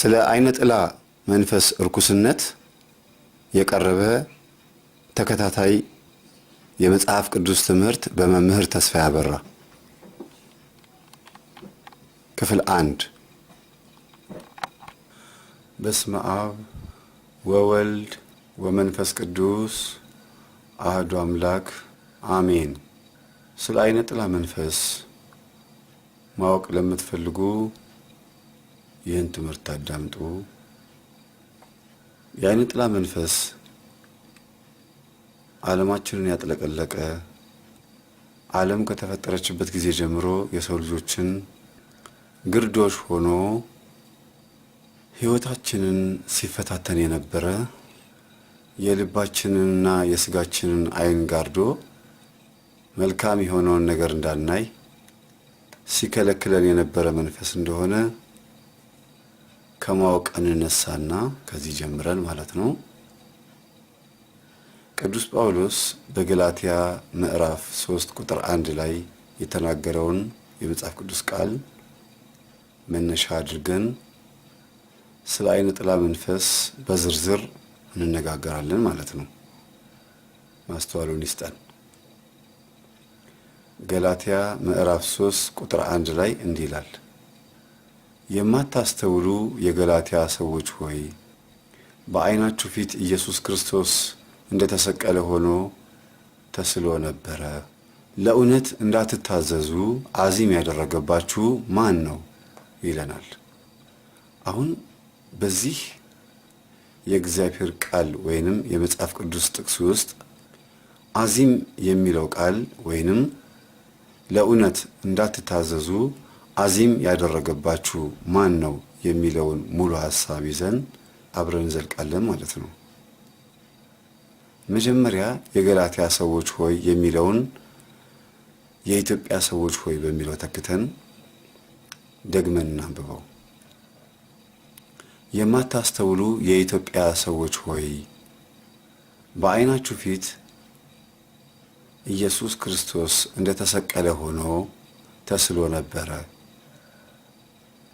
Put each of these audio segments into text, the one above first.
ስለ አይነ ጥላ መንፈስ እርኩስነት የቀረበ ተከታታይ የመጽሐፍ ቅዱስ ትምህርት በመምህር ተስፋ ያበራ ክፍል 1 በስመ አብ ወወልድ ወመንፈስ ቅዱስ አሐዱ አምላክ አሜን። ስለ አይነ ጥላ መንፈስ ማወቅ ለምትፈልጉ ይህን ትምህርት አዳምጡ። የአይነ ጥላ መንፈስ ዓለማችንን ያጥለቀለቀ ዓለም ከተፈጠረችበት ጊዜ ጀምሮ የሰው ልጆችን ግርዶሽ ሆኖ ሕይወታችንን ሲፈታተን የነበረ የልባችንንና የስጋችንን አይን ጋርዶ መልካም የሆነውን ነገር እንዳናይ ሲከለክለን የነበረ መንፈስ እንደሆነ ከማወቅ እንነሳና ከዚህ ጀምረን ማለት ነው። ቅዱስ ጳውሎስ በገላትያ ምዕራፍ 3 ቁጥር 1 ላይ የተናገረውን የመጽሐፍ ቅዱስ ቃል መነሻ አድርገን ስለ አይነ ጥላ መንፈስ በዝርዝር እንነጋገራለን ማለት ነው። ማስተዋሉን ይስጠን። ገላትያ ምዕራፍ 3 ቁጥር 1 ላይ እንዲህ ይላል፣ የማታስተውሉ የገላትያ ሰዎች ሆይ በዓይናችሁ ፊት ኢየሱስ ክርስቶስ እንደተሰቀለ ሆኖ ተስሎ ነበረ። ለእውነት እንዳትታዘዙ አዚም ያደረገባችሁ ማን ነው ይለናል። አሁን በዚህ የእግዚአብሔር ቃል ወይንም የመጽሐፍ ቅዱስ ጥቅስ ውስጥ አዚም የሚለው ቃል ወይንም ለእውነት እንዳትታዘዙ አዚም ያደረገባችሁ ማን ነው የሚለውን ሙሉ ሐሳብ ይዘን አብረን እንዘልቃለን ማለት ነው። መጀመሪያ የገላትያ ሰዎች ሆይ የሚለውን የኢትዮጵያ ሰዎች ሆይ በሚለው ተክተን ደግመን እናንብበው። የማታስተውሉ የኢትዮጵያ ሰዎች ሆይ በዓይናችሁ ፊት ኢየሱስ ክርስቶስ እንደተሰቀለ ሆኖ ተስሎ ነበረ።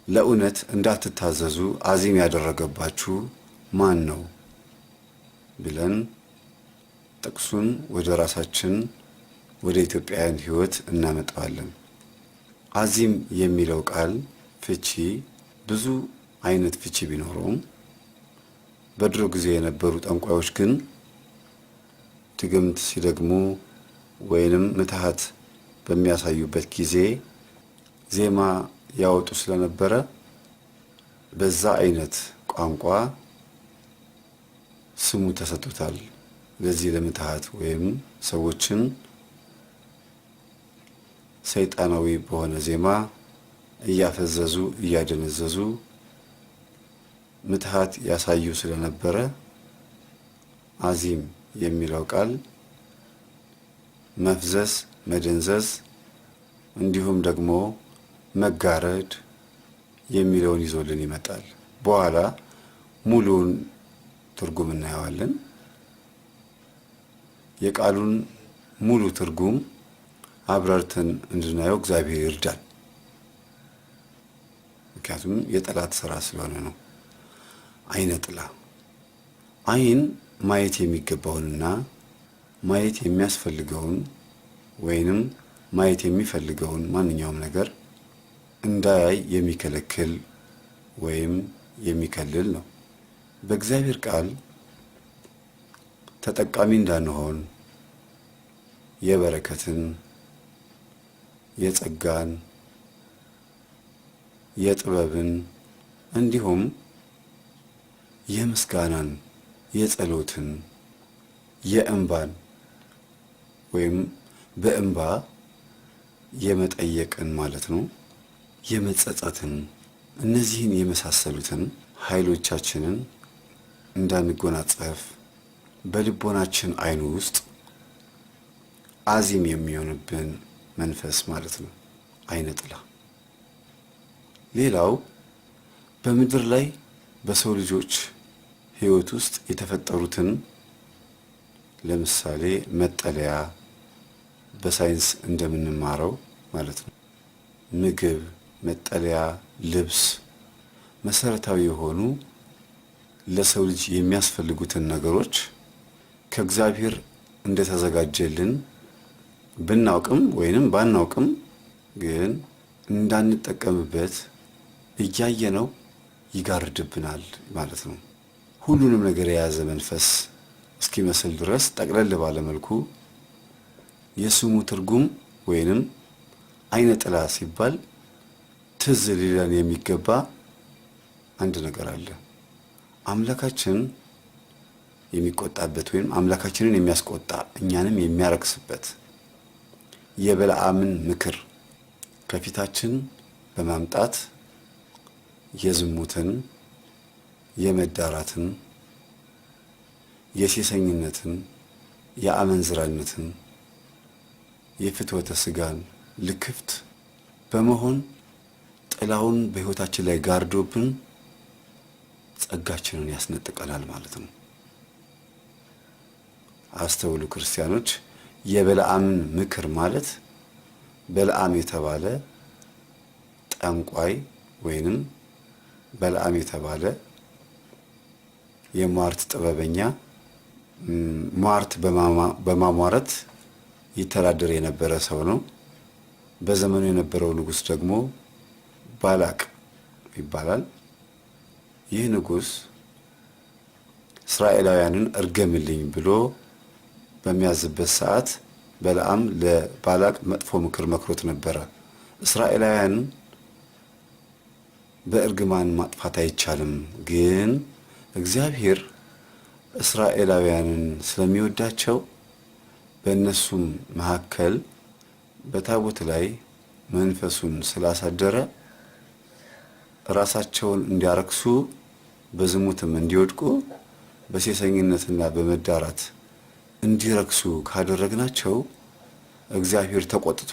ለእውነት እንዳትታዘዙ አዚም ያደረገባችሁ ማን ነው ብለን ጥቅሱን ወደ ራሳችን ወደ ኢትዮጵያውያን ሕይወት እናመጣዋለን። አዚም የሚለው ቃል ፍቺ ብዙ አይነት ፍቺ ቢኖረውም በድሮ ጊዜ የነበሩ ጠንቋዮች ግን ድግምት ሲደግሙ ወይንም ምትሃት በሚያሳዩበት ጊዜ ዜማ ያወጡ ስለነበረ በዛ አይነት ቋንቋ ስሙ ተሰጥቶታል። ለዚህ ለምትሃት ወይም ሰዎችን ሰይጣናዊ በሆነ ዜማ እያፈዘዙ እያደነዘዙ ምትሃት ያሳዩ ስለነበረ አዚም የሚለው ቃል መፍዘዝ፣ መደንዘዝ እንዲሁም ደግሞ መጋረድ የሚለውን ይዞልን ይመጣል። በኋላ ሙሉውን ትርጉም እናየዋለን። የቃሉን ሙሉ ትርጉም አብራርተን እንድናየው እግዚአብሔር ይርዳል። ምክንያቱም የጠላት ሥራ ስለሆነ ነው። አይነ ጥላ አይን ማየት የሚገባውንና ማየት የሚያስፈልገውን ወይንም ማየት የሚፈልገውን ማንኛውም ነገር እንዳያይ የሚከለክል ወይም የሚከልል ነው። በእግዚአብሔር ቃል ተጠቃሚ እንዳንሆን የበረከትን፣ የጸጋን፣ የጥበብን እንዲሁም የምስጋናን፣ የጸሎትን፣ የእንባን ወይም በእንባ የመጠየቅን ማለት ነው፣ የመጸጸትን እነዚህን የመሳሰሉትን ኃይሎቻችንን እንዳንጎናጸፍ በልቦናችን አይኑ ውስጥ አዚም የሚሆንብን መንፈስ ማለት ነው አይነ ጥላ። ሌላው በምድር ላይ በሰው ልጆች ሕይወት ውስጥ የተፈጠሩትን ለምሳሌ መጠለያ በሳይንስ እንደምንማረው ማለት ነው ምግብ፣ መጠለያ፣ ልብስ መሰረታዊ የሆኑ ለሰው ልጅ የሚያስፈልጉትን ነገሮች ከእግዚአብሔር እንደተዘጋጀልን ብናውቅም ወይንም ባናውቅም ግን እንዳንጠቀምበት እያየነው ይጋርድብናል ማለት ነው። ሁሉንም ነገር የያዘ መንፈስ እስኪመስል ድረስ ጠቅለል ባለ መልኩ የስሙ ትርጉም ወይንም አይነ ጥላ ሲባል ትዝ ሊለን የሚገባ አንድ ነገር አለ። አምላካችን የሚቆጣበት ወይም አምላካችንን የሚያስቆጣ እኛንም የሚያረክስበት የበለዓምን ምክር ከፊታችን በማምጣት የዝሙትን፣ የመዳራትን፣ የሴሰኝነትን፣ የአመንዝራነትን፣ የፍትወተ ስጋን ልክፍት በመሆን ጥላውን በሕይወታችን ላይ ጋርዶብን ጸጋችንን ያስነጥቀናል ማለት ነው። አስተውሉ ክርስቲያኖች፣ የበለዓምን ምክር ማለት በለዓም የተባለ ጠንቋይ ወይንም በለዓም የተባለ የሟርት ጥበበኛ ሟርት በማሟረት ይተዳደር የነበረ ሰው ነው። በዘመኑ የነበረው ንጉሥ ደግሞ ባላቅ ይባላል። ይህ ንጉሥ እስራኤላውያንን እርገምልኝ ብሎ በሚያዝበት ሰዓት በለዓም ለባላቅ መጥፎ ምክር መክሮት ነበረ። እስራኤላውያን በእርግማን ማጥፋት አይቻልም፣ ግን እግዚአብሔር እስራኤላውያንን ስለሚወዳቸው በእነሱም መካከል በታቦት ላይ መንፈሱን ስላሳደረ ራሳቸውን እንዲያረክሱ በዝሙትም እንዲወድቁ በሴሰኝነትና በመዳራት እንዲረክሱ ካደረግናቸው እግዚአብሔር ተቆጥቶ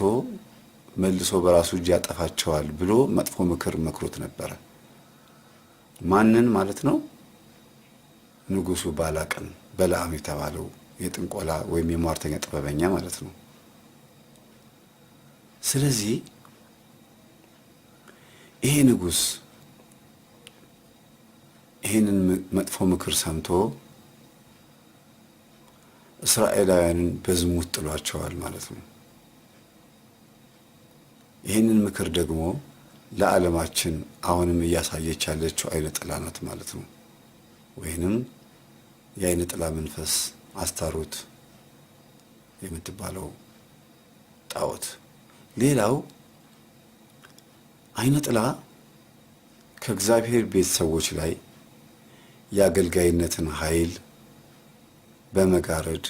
መልሶ በራሱ እጅ ያጠፋቸዋል ብሎ መጥፎ ምክር መክሮት ነበረ። ማንን ማለት ነው? ንጉሱ ባላቅን፣ በለዓም የተባለው የጥንቆላ ወይም የሟርተኛ ጥበበኛ ማለት ነው። ስለዚህ ይሄ ንጉስ ይሄንን መጥፎ ምክር ሰምቶ እስራኤላውያንን በዝሙት ጥሏቸዋል ማለት ነው። ይሄንን ምክር ደግሞ ለዓለማችን አሁንም እያሳየች ያለችው አይነ ጥላ ናት ማለት ነው። ወይንም የአይነ ጥላ መንፈስ አስታሮት የምትባለው ጣዖት። ሌላው አይነ ጥላ ከእግዚአብሔር ቤት ሰዎች ላይ የአገልጋይነትን ኃይል በመጋረድ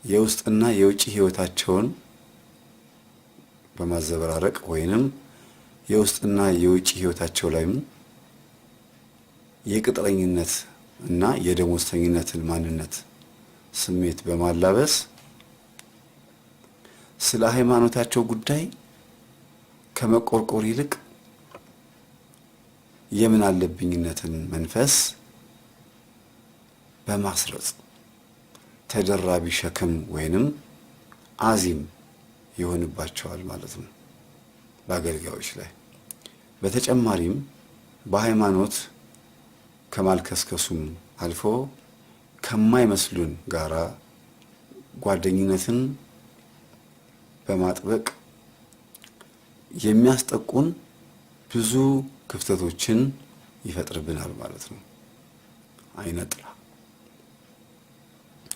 የውስጥና የውጭ ሕይወታቸውን በማዘበራረቅ ወይንም የውስጥና የውጭ ሕይወታቸው ላይም የቅጥረኝነት እና የደሞዝተኝነትን ማንነት ስሜት በማላበስ ስለ ሃይማኖታቸው ጉዳይ ከመቆርቆር ይልቅ የምን አለብኝነትን መንፈስ በማስረጽ ተደራቢ ሸክም ወይንም አዚም ይሆንባቸዋል ማለት ነው በአገልጋዮች ላይ። በተጨማሪም በሃይማኖት ከማልከስከሱም አልፎ ከማይመስሉን ጋራ ጓደኝነትን በማጥበቅ የሚያስጠቁን ብዙ ክፍተቶችን ይፈጥርብናል ማለት ነው። አይነ ጥላ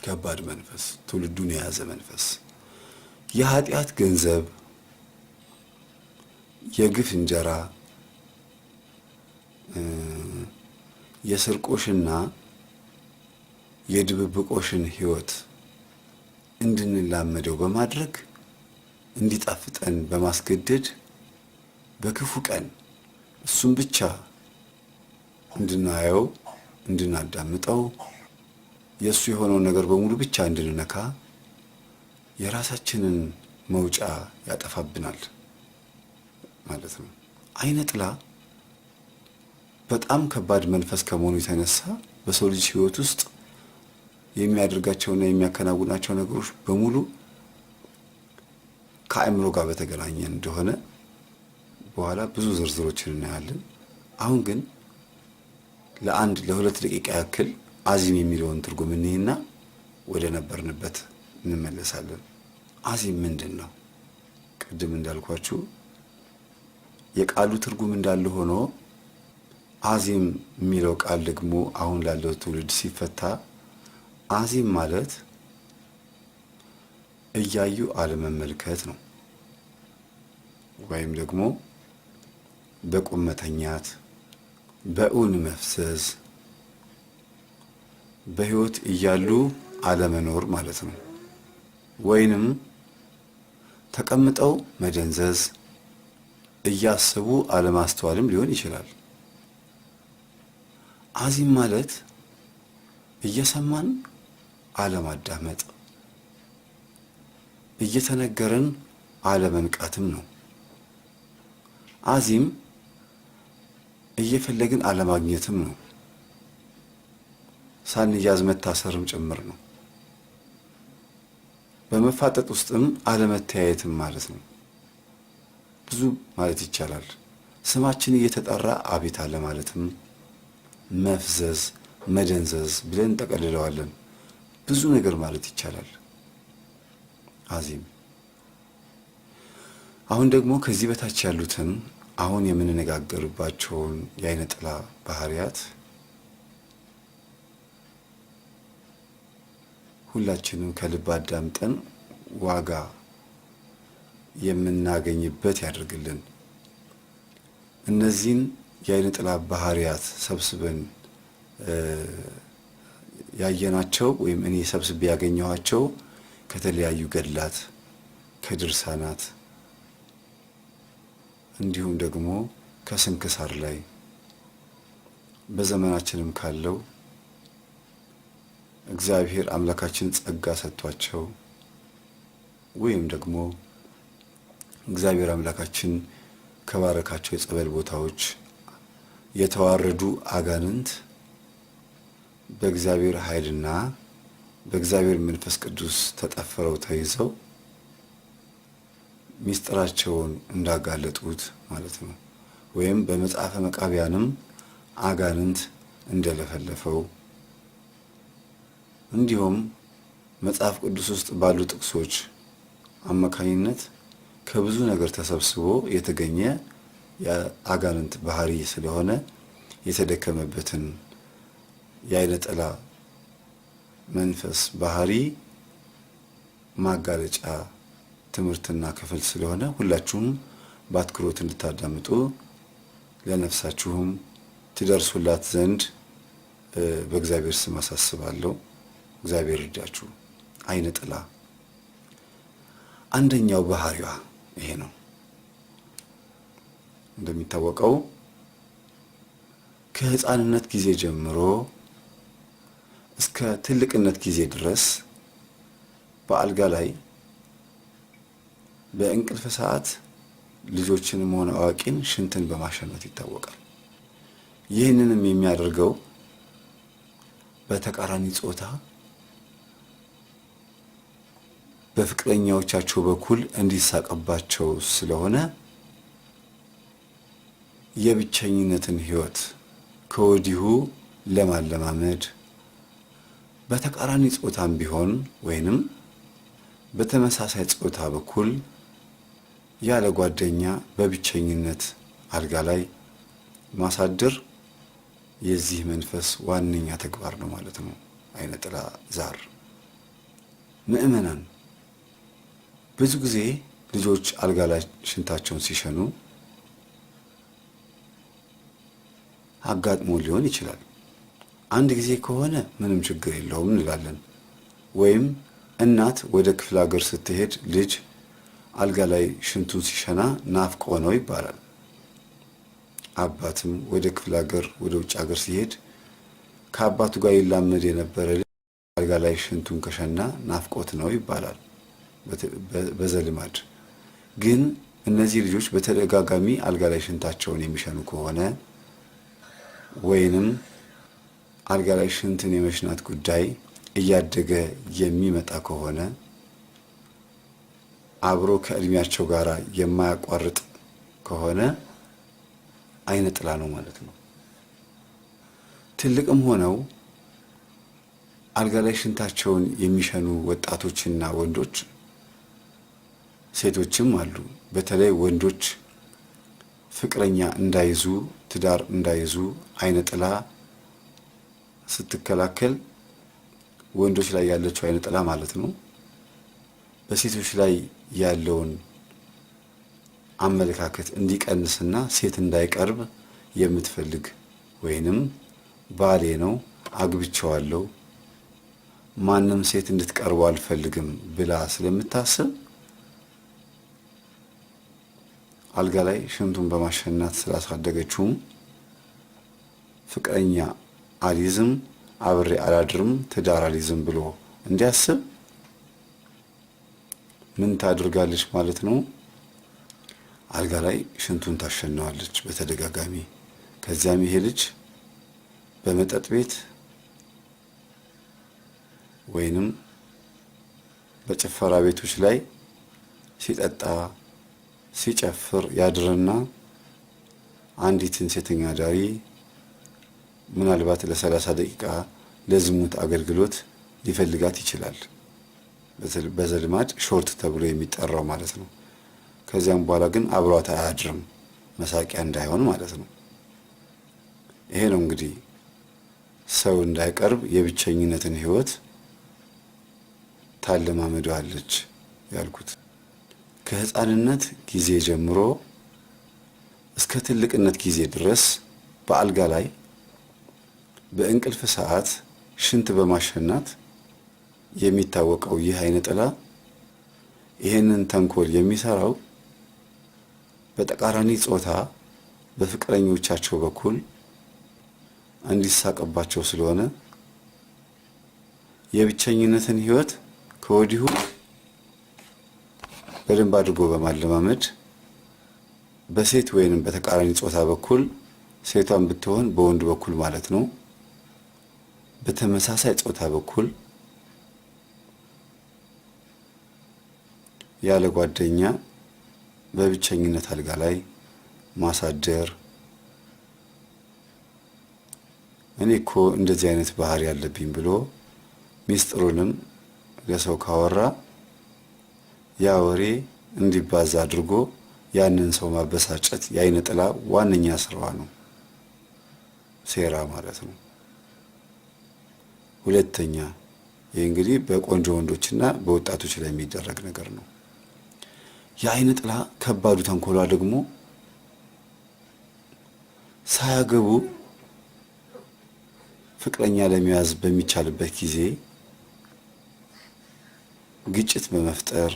ከባድ መንፈስ፣ ትውልዱን የያዘ መንፈስ፣ የኃጢአት ገንዘብ፣ የግፍ እንጀራ፣ የስርቆሽና የድብብቆሽን ሕይወት እንድንላመደው በማድረግ እንዲጣፍጠን በማስገደድ በክፉ ቀን እሱም ብቻ እንድናየው እንድናዳምጠው የእሱ የሆነውን ነገር በሙሉ ብቻ እንድንነካ የራሳችንን መውጫ ያጠፋብናል ማለት ነው። አይነ ጥላ በጣም ከባድ መንፈስ ከመሆኑ የተነሳ በሰው ልጅ ሕይወት ውስጥ የሚያደርጋቸውና የሚያከናውናቸው ነገሮች በሙሉ ከአእምሮ ጋር በተገናኘ እንደሆነ በኋላ ብዙ ዝርዝሮችን እናያለን። አሁን ግን ለ2 ደቂቃ ያክል አዚም የሚለውን ትርጉም እንይና ወደ ነበርንበት እንመለሳለን። አዚም ምንድን ነው? ቅድም እንዳልኳችሁ የቃሉ ትርጉም እንዳለ ሆኖ አዚም የሚለው ቃል ደግሞ አሁን ላለው ትውልድ ሲፈታ አዚም ማለት እያዩ አለመመልከት ነው። ወይም ደግሞ በቁም መተኛት፣ በእውን መፍሰስ፣ በህይወት እያሉ አለመኖር ማለት ነው። ወይንም ተቀምጠው መደንዘዝ፣ እያሰቡ አለማስተዋልም ሊሆን ይችላል። አዚም ማለት እየሰማን አለማዳመጥ፣ እየተነገረን አለመንቃትም ነው። አዚም እየፈለግን አለማግኘትም ነው። ሳንያዝ መታሰርም ጭምር ነው። በመፋጠጥ ውስጥም አለመተያየትም ማለት ነው። ብዙ ማለት ይቻላል። ስማችን እየተጠራ አቤት አለ ማለትም መፍዘዝ፣ መደንዘዝ ብለን ጠቀልለዋለን። ብዙ ነገር ማለት ይቻላል አዚም። አሁን ደግሞ ከዚህ በታች ያሉትን አሁን የምንነጋገርባቸውን የአይነ ጥላ ባህሪያት ሁላችንም ከልብ አዳምጠን ዋጋ የምናገኝበት ያደርግልን። እነዚህን የአይነ ጥላ ባህሪያት ሰብስበን ያየናቸው ወይም እኔ ሰብስቤ ያገኘኋቸው ከተለያዩ ገድላት፣ ከድርሳናት እንዲሁም ደግሞ ከስንክሳር ላይ በዘመናችንም ካለው እግዚአብሔር አምላካችን ጸጋ ሰጥቷቸው ወይም ደግሞ እግዚአብሔር አምላካችን ከባረካቸው የጸበል ቦታዎች የተዋረዱ አጋንንት በእግዚአብሔር ኃይልና በእግዚአብሔር መንፈስ ቅዱስ ተጠፈረው ተይዘው ሚስጥራቸውን እንዳጋለጡት ማለት ነው። ወይም በመጽሐፈ መቃብያንም አጋንንት እንደለፈለፈው እንዲሁም መጽሐፍ ቅዱስ ውስጥ ባሉ ጥቅሶች አማካኝነት ከብዙ ነገር ተሰብስቦ የተገኘ የአጋንንት ባህሪ ስለሆነ የተደከመበትን የአይነ ጥላ መንፈስ ባህሪ ማጋለጫ ትምህርትና ክፍል ስለሆነ ሁላችሁም በአትኩሮት እንድታዳምጡ ለነፍሳችሁም ትደርሱላት ዘንድ በእግዚአብሔር ስም አሳስባለሁ። እግዚአብሔር ይርዳችሁ። አይነ ጥላ አንደኛው ባህሪዋ ይሄ ነው። እንደሚታወቀው ከሕፃንነት ጊዜ ጀምሮ እስከ ትልቅነት ጊዜ ድረስ በአልጋ ላይ በእንቅልፍ ሰዓት ልጆችንም ሆነ አዋቂን ሽንትን በማሸናት ይታወቃል። ይህንንም የሚያደርገው በተቃራኒ ጾታ በፍቅረኛዎቻቸው በኩል እንዲሳቀባቸው ስለሆነ የብቸኝነትን ህይወት ከወዲሁ ለማለማመድ በተቃራኒ ጾታም ቢሆን ወይንም በተመሳሳይ ጾታ በኩል ያለ ጓደኛ በብቸኝነት አልጋ ላይ ማሳደር የዚህ መንፈስ ዋነኛ ተግባር ነው ማለት ነው። አይነ ጥላ ዛር ምእመናን ብዙ ጊዜ ልጆች አልጋ ላይ ሽንታቸውን ሲሸኑ አጋጥሞ ሊሆን ይችላል። አንድ ጊዜ ከሆነ ምንም ችግር የለውም እንላለን። ወይም እናት ወደ ክፍለ ሀገር ስትሄድ ልጅ አልጋ ላይ ሽንቱን ሲሸና ናፍቆ ነው ይባላል። አባትም ወደ ክፍለ ሀገር ወደ ውጭ ሀገር ሲሄድ ከአባቱ ጋር ይላመድ የነበረ ልጅ አልጋ ላይ ሽንቱን ከሸና ናፍቆት ነው ይባላል በዘልማድ። ግን እነዚህ ልጆች በተደጋጋሚ አልጋ ላይ ሽንታቸውን የሚሸኑ ከሆነ ወይንም አልጋ ላይ ሽንትን የመሽናት ጉዳይ እያደገ የሚመጣ ከሆነ አብሮ ከእድሜያቸው ጋር የማያቋርጥ ከሆነ አይነ ጥላ ነው ማለት ነው። ትልቅም ሆነው አልጋ ላይ ሽንታቸውን የሚሸኑ ወጣቶችና ወንዶች ሴቶችም አሉ። በተለይ ወንዶች ፍቅረኛ እንዳይዙ ትዳር እንዳይዙ አይነ ጥላ ስትከላከል ወንዶች ላይ ያለችው አይነ ጥላ ማለት ነው በሴቶች ላይ ያለውን አመለካከት እንዲቀንስና ሴት እንዳይቀርብ የምትፈልግ ወይንም ባሌ ነው አግብቼዋለሁ ማንም ሴት እንድትቀርበው አልፈልግም ብላ ስለምታስብ አልጋ ላይ ሽንቱን በማሸናት ስላሳደገችውም ፍቅረኛ አልይዝም አብሬ አላድርም ትዳር አልይዝም ብሎ እንዲያስብ ምን ታደርጋለች ማለት ነው? አልጋ ላይ ሽንቱን ታሸናዋለች በተደጋጋሚ። ከዚያም ይሄ ልጅ በመጠጥ ቤት ወይንም በጭፈራ ቤቶች ላይ ሲጠጣ ሲጨፍር ያድርና አንዲትን ሴተኛ አዳሪ ምናልባት ለ30 ደቂቃ ለዝሙት አገልግሎት ሊፈልጋት ይችላል። በዘልማድ ሾርት ተብሎ የሚጠራው ማለት ነው። ከዚያም በኋላ ግን አብሯት አያድርም መሳቂያ እንዳይሆን ማለት ነው። ይሄ ነው እንግዲህ ሰው እንዳይቀርብ የብቸኝነትን ህይወት ታለማመደዋለች ያልኩት። ከህፃንነት ጊዜ ጀምሮ እስከ ትልቅነት ጊዜ ድረስ በአልጋ ላይ በእንቅልፍ ሰዓት ሽንት በማሸናት የሚታወቀው ይህ አይነ ጥላ ይሄንን ተንኮል የሚሰራው በተቃራኒ ጾታ በፍቅረኞቻቸው በኩል እንዲሳቀባቸው ስለሆነ የብቸኝነትን ህይወት ከወዲሁ በደንብ አድርጎ በማለማመድ በሴት ወይንም በተቃራኒ ጾታ በኩል ሴቷን ብትሆን በወንድ በኩል ማለት ነው በተመሳሳይ ጾታ በኩል ያለ ጓደኛ በብቸኝነት አልጋ ላይ ማሳደር። እኔ እኮ እንደዚህ አይነት ባህሪ ያለብኝ ብሎ ሚስጥሩንም ለሰው ካወራ ያ ወሬ እንዲባዛ አድርጎ ያንን ሰው ማበሳጨት የአይነ ጥላ ዋነኛ ስራዋ ነው፣ ሴራ ማለት ነው። ሁለተኛ ይህ እንግዲህ በቆንጆ ወንዶችና በወጣቶች ላይ የሚደረግ ነገር ነው። የአይነ ጥላ ከባዱ ተንኮሏ ደግሞ ሳያገቡ ፍቅረኛ ለመያዝ በሚቻልበት ጊዜ ግጭት በመፍጠር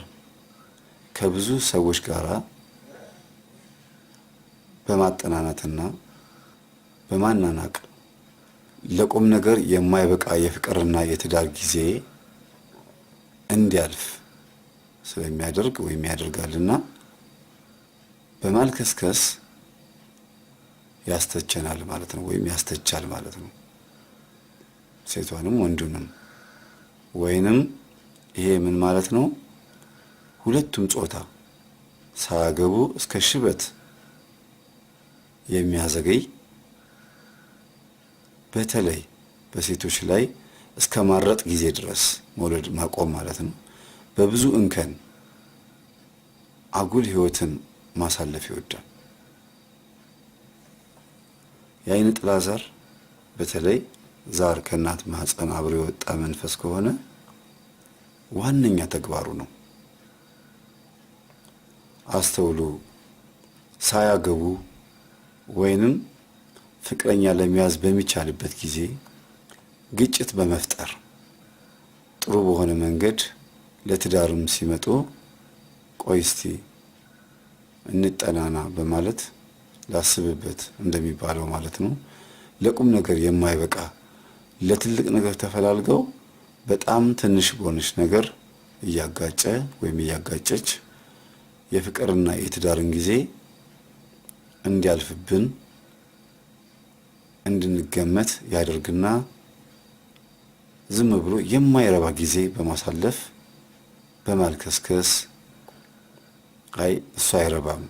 ከብዙ ሰዎች ጋር በማጠናናትና በማናናቅ ለቁም ነገር የማይበቃ የፍቅርና የትዳር ጊዜ እንዲያልፍ ስለሚያደርግ ወይም ያደርጋልና በማልከስከስ ያስተቸናል ማለት ነው፣ ወይም ያስተቻል ማለት ነው ሴቷንም ወንዱንም። ወይንም ይሄ ምን ማለት ነው? ሁለቱም ጾታ ሳያገቡ እስከ ሽበት የሚያዘገይ በተለይ በሴቶች ላይ እስከ ማረጥ ጊዜ ድረስ መውለድ ማቆም ማለት ነው። በብዙ እንከን አጉል ህይወትን ማሳለፍ ይወዳል። የአይነ ጥላ ዛር በተለይ ዛር ከእናት ማህፀን አብሮ የወጣ መንፈስ ከሆነ ዋነኛ ተግባሩ ነው። አስተውሉ። ሳያገቡ ወይንም ፍቅረኛ ለመያዝ በሚቻልበት ጊዜ ግጭት በመፍጠር ጥሩ በሆነ መንገድ ለትዳርም ሲመጡ ቆይ እስቲ እንጠናና በማለት ላስብበት እንደሚባለው ማለት ነው። ለቁም ነገር የማይበቃ ለትልቅ ነገር ተፈላልገው በጣም ትንሽ በሆነች ነገር እያጋጨ ወይም እያጋጨች የፍቅርና የትዳርን ጊዜ እንዲያልፍብን እንድንገመት ያደርግና ዝም ብሎ የማይረባ ጊዜ በማሳለፍ በማልከስከስ አይ እሱ አይረባም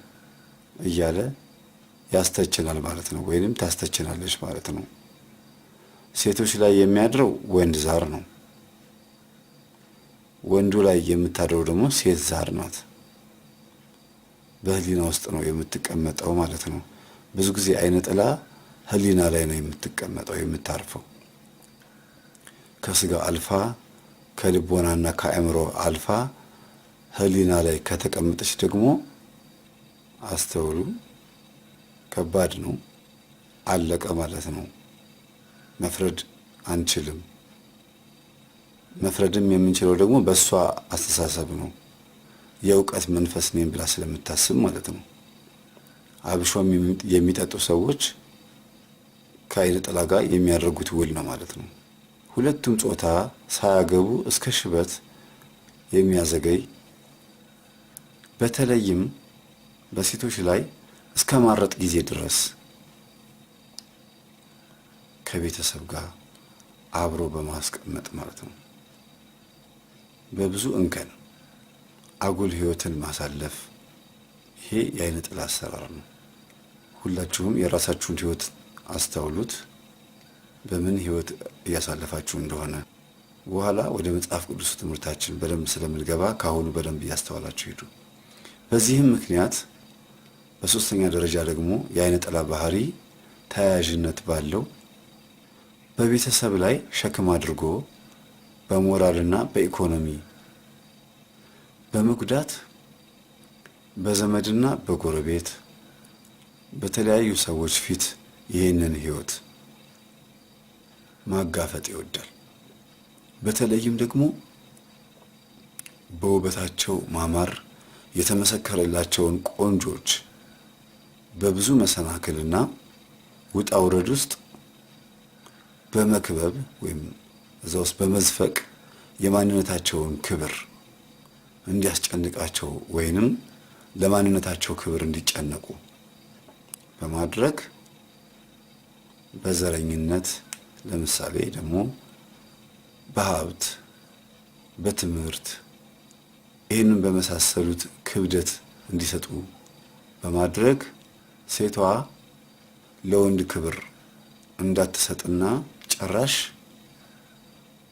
እያለ ያስተችናል ማለት ነው፣ ወይንም ታስተችናለች ማለት ነው። ሴቶች ላይ የሚያድረው ወንድ ዛር ነው። ወንዱ ላይ የምታድረው ደግሞ ሴት ዛር ናት። በህሊና ውስጥ ነው የምትቀመጠው ማለት ነው። ብዙ ጊዜ አይነ ጥላ ህሊና ላይ ነው የምትቀመጠው የምታርፈው። ከስጋ አልፋ ከልቦናና ከአእምሮ አልፋ ህሊና ላይ ከተቀመጠች ደግሞ አስተውሉ፣ ከባድ ነው። አለቀ ማለት ነው። መፍረድ አንችልም። መፍረድም የምንችለው ደግሞ በእሷ አስተሳሰብ ነው። የእውቀት መንፈስ ነኝ ብላ ስለምታስብ ማለት ነው። አብሾም የሚጠጡ ሰዎች ከአይነ ጥላ ጋር የሚያደርጉት ውል ነው ማለት ነው። ሁለቱም ጾታ ሳያገቡ እስከ ሽበት የሚያዘገይ በተለይም በሴቶች ላይ እስከ ማረጥ ጊዜ ድረስ ከቤተሰብ ጋር አብሮ በማስቀመጥ ማለት ነው። በብዙ እንከን አጉል ህይወትን ማሳለፍ፣ ይሄ የአይነ ጥላ አሰራር ነው። ሁላችሁም የራሳችሁን ህይወት አስተውሉት፣ በምን ህይወት እያሳለፋችሁ እንደሆነ። በኋላ ወደ መጽሐፍ ቅዱስ ትምህርታችን በደንብ ስለምንገባ ካሁኑ በደንብ እያስተዋላችሁ ሂዱ። በዚህም ምክንያት በሶስተኛ ደረጃ ደግሞ የአይነ ጥላ ባህሪ ተያያዥነት ባለው በቤተሰብ ላይ ሸክም አድርጎ በሞራልና በኢኮኖሚ በመጉዳት በዘመድና በጎረቤት በተለያዩ ሰዎች ፊት ይህንን ህይወት ማጋፈጥ ይወዳል። በተለይም ደግሞ በውበታቸው ማማር የተመሰከረላቸውን ቆንጆች በብዙ መሰናክልና ውጣ ውረድ ውስጥ በመክበብ ወይም እዛ ውስጥ በመዝፈቅ የማንነታቸውን ክብር እንዲያስጨንቃቸው ወይንም ለማንነታቸው ክብር እንዲጨነቁ በማድረግ በዘረኝነት፣ ለምሳሌ ደግሞ በሀብት፣ በትምህርት ይህንን በመሳሰሉት ክብደት እንዲሰጡ በማድረግ ሴቷ ለወንድ ክብር እንዳትሰጥና ጭራሽ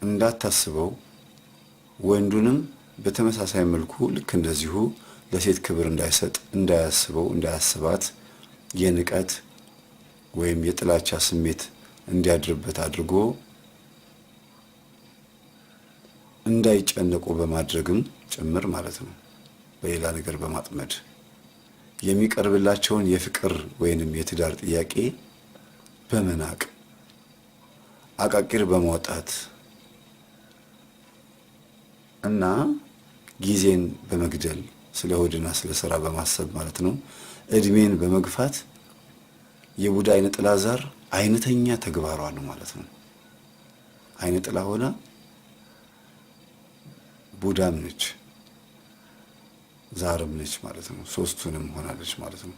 እንዳታስበው፣ ወንዱንም በተመሳሳይ መልኩ ልክ እንደዚሁ ለሴት ክብር እንዳይሰጥ፣ እንዳያስበው፣ እንዳያስባት የንቀት ወይም የጥላቻ ስሜት እንዲያድርበት አድርጎ እንዳይጨነቁ በማድረግም ጭምር ማለት ነው። በሌላ ነገር በማጥመድ የሚቀርብላቸውን የፍቅር ወይንም የትዳር ጥያቄ በመናቅ አቃቂር በማውጣት እና ጊዜን በመግደል ስለ ሆድና ስለ ስራ በማሰብ ማለት ነው እድሜን በመግፋት የቡዳ አይነ ጥላ ዛር አይነተኛ ተግባሯ ነው ማለት ነው። አይነ ጥላ ሆና ቡዳም ነች ዛርም ነች ማለት ነው። ሶስቱንም ሆናለች ማለት ነው።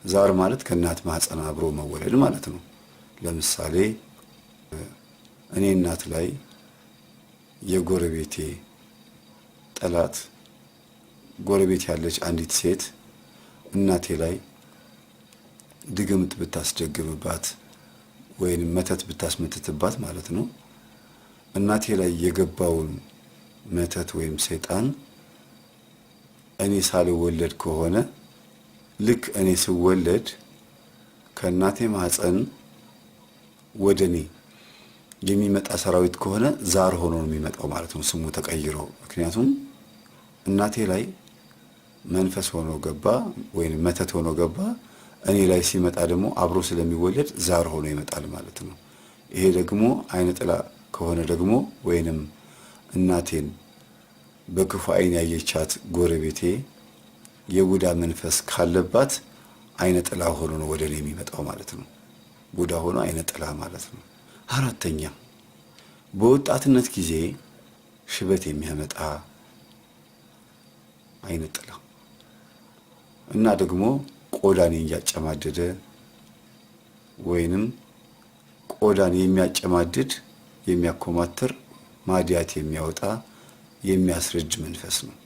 ዛር ማለት ከእናት ማህፀን አብሮ መወለድ ማለት ነው። ለምሳሌ እኔ እናት ላይ የጎረቤቴ ጠላት ጎረቤት ያለች አንዲት ሴት እናቴ ላይ ድግምት ብታስደግምባት ወይንም መተት ብታስመትትባት ማለት ነው እናቴ ላይ የገባውን መተት ወይም ሰይጣን እኔ ሳልወለድ ከሆነ ልክ እኔ ስወለድ ከእናቴ ማህፀን ወደኔ የሚመጣ ሰራዊት ከሆነ ዛር ሆኖ ነው የሚመጣው ማለት ነው፣ ስሙ ተቀይሮ። ምክንያቱም እናቴ ላይ መንፈስ ሆኖ ገባ ወይንም መተት ሆኖ ገባ፣ እኔ ላይ ሲመጣ ደግሞ አብሮ ስለሚወለድ ዛር ሆኖ ይመጣል ማለት ነው። ይሄ ደግሞ አይነ ጥላ ከሆነ ደግሞ ወይንም እናቴን በክፉ አይን ያየቻት ጎረቤቴ የቡዳ መንፈስ ካለባት አይነ ጥላ ሆኖ ነው ወደ እኔ የሚመጣው ማለት ነው። ቡዳ ሆኖ አይነ ጥላ ማለት ነው። አራተኛ በወጣትነት ጊዜ ሽበት የሚያመጣ አይነ ጥላ እና ደግሞ ቆዳን እያጨማደደ ወይንም ቆዳን የሚያጨማድድ የሚያኮማትር ማዲያት የሚያወጣ የሚያስረጅ መንፈስ ነው።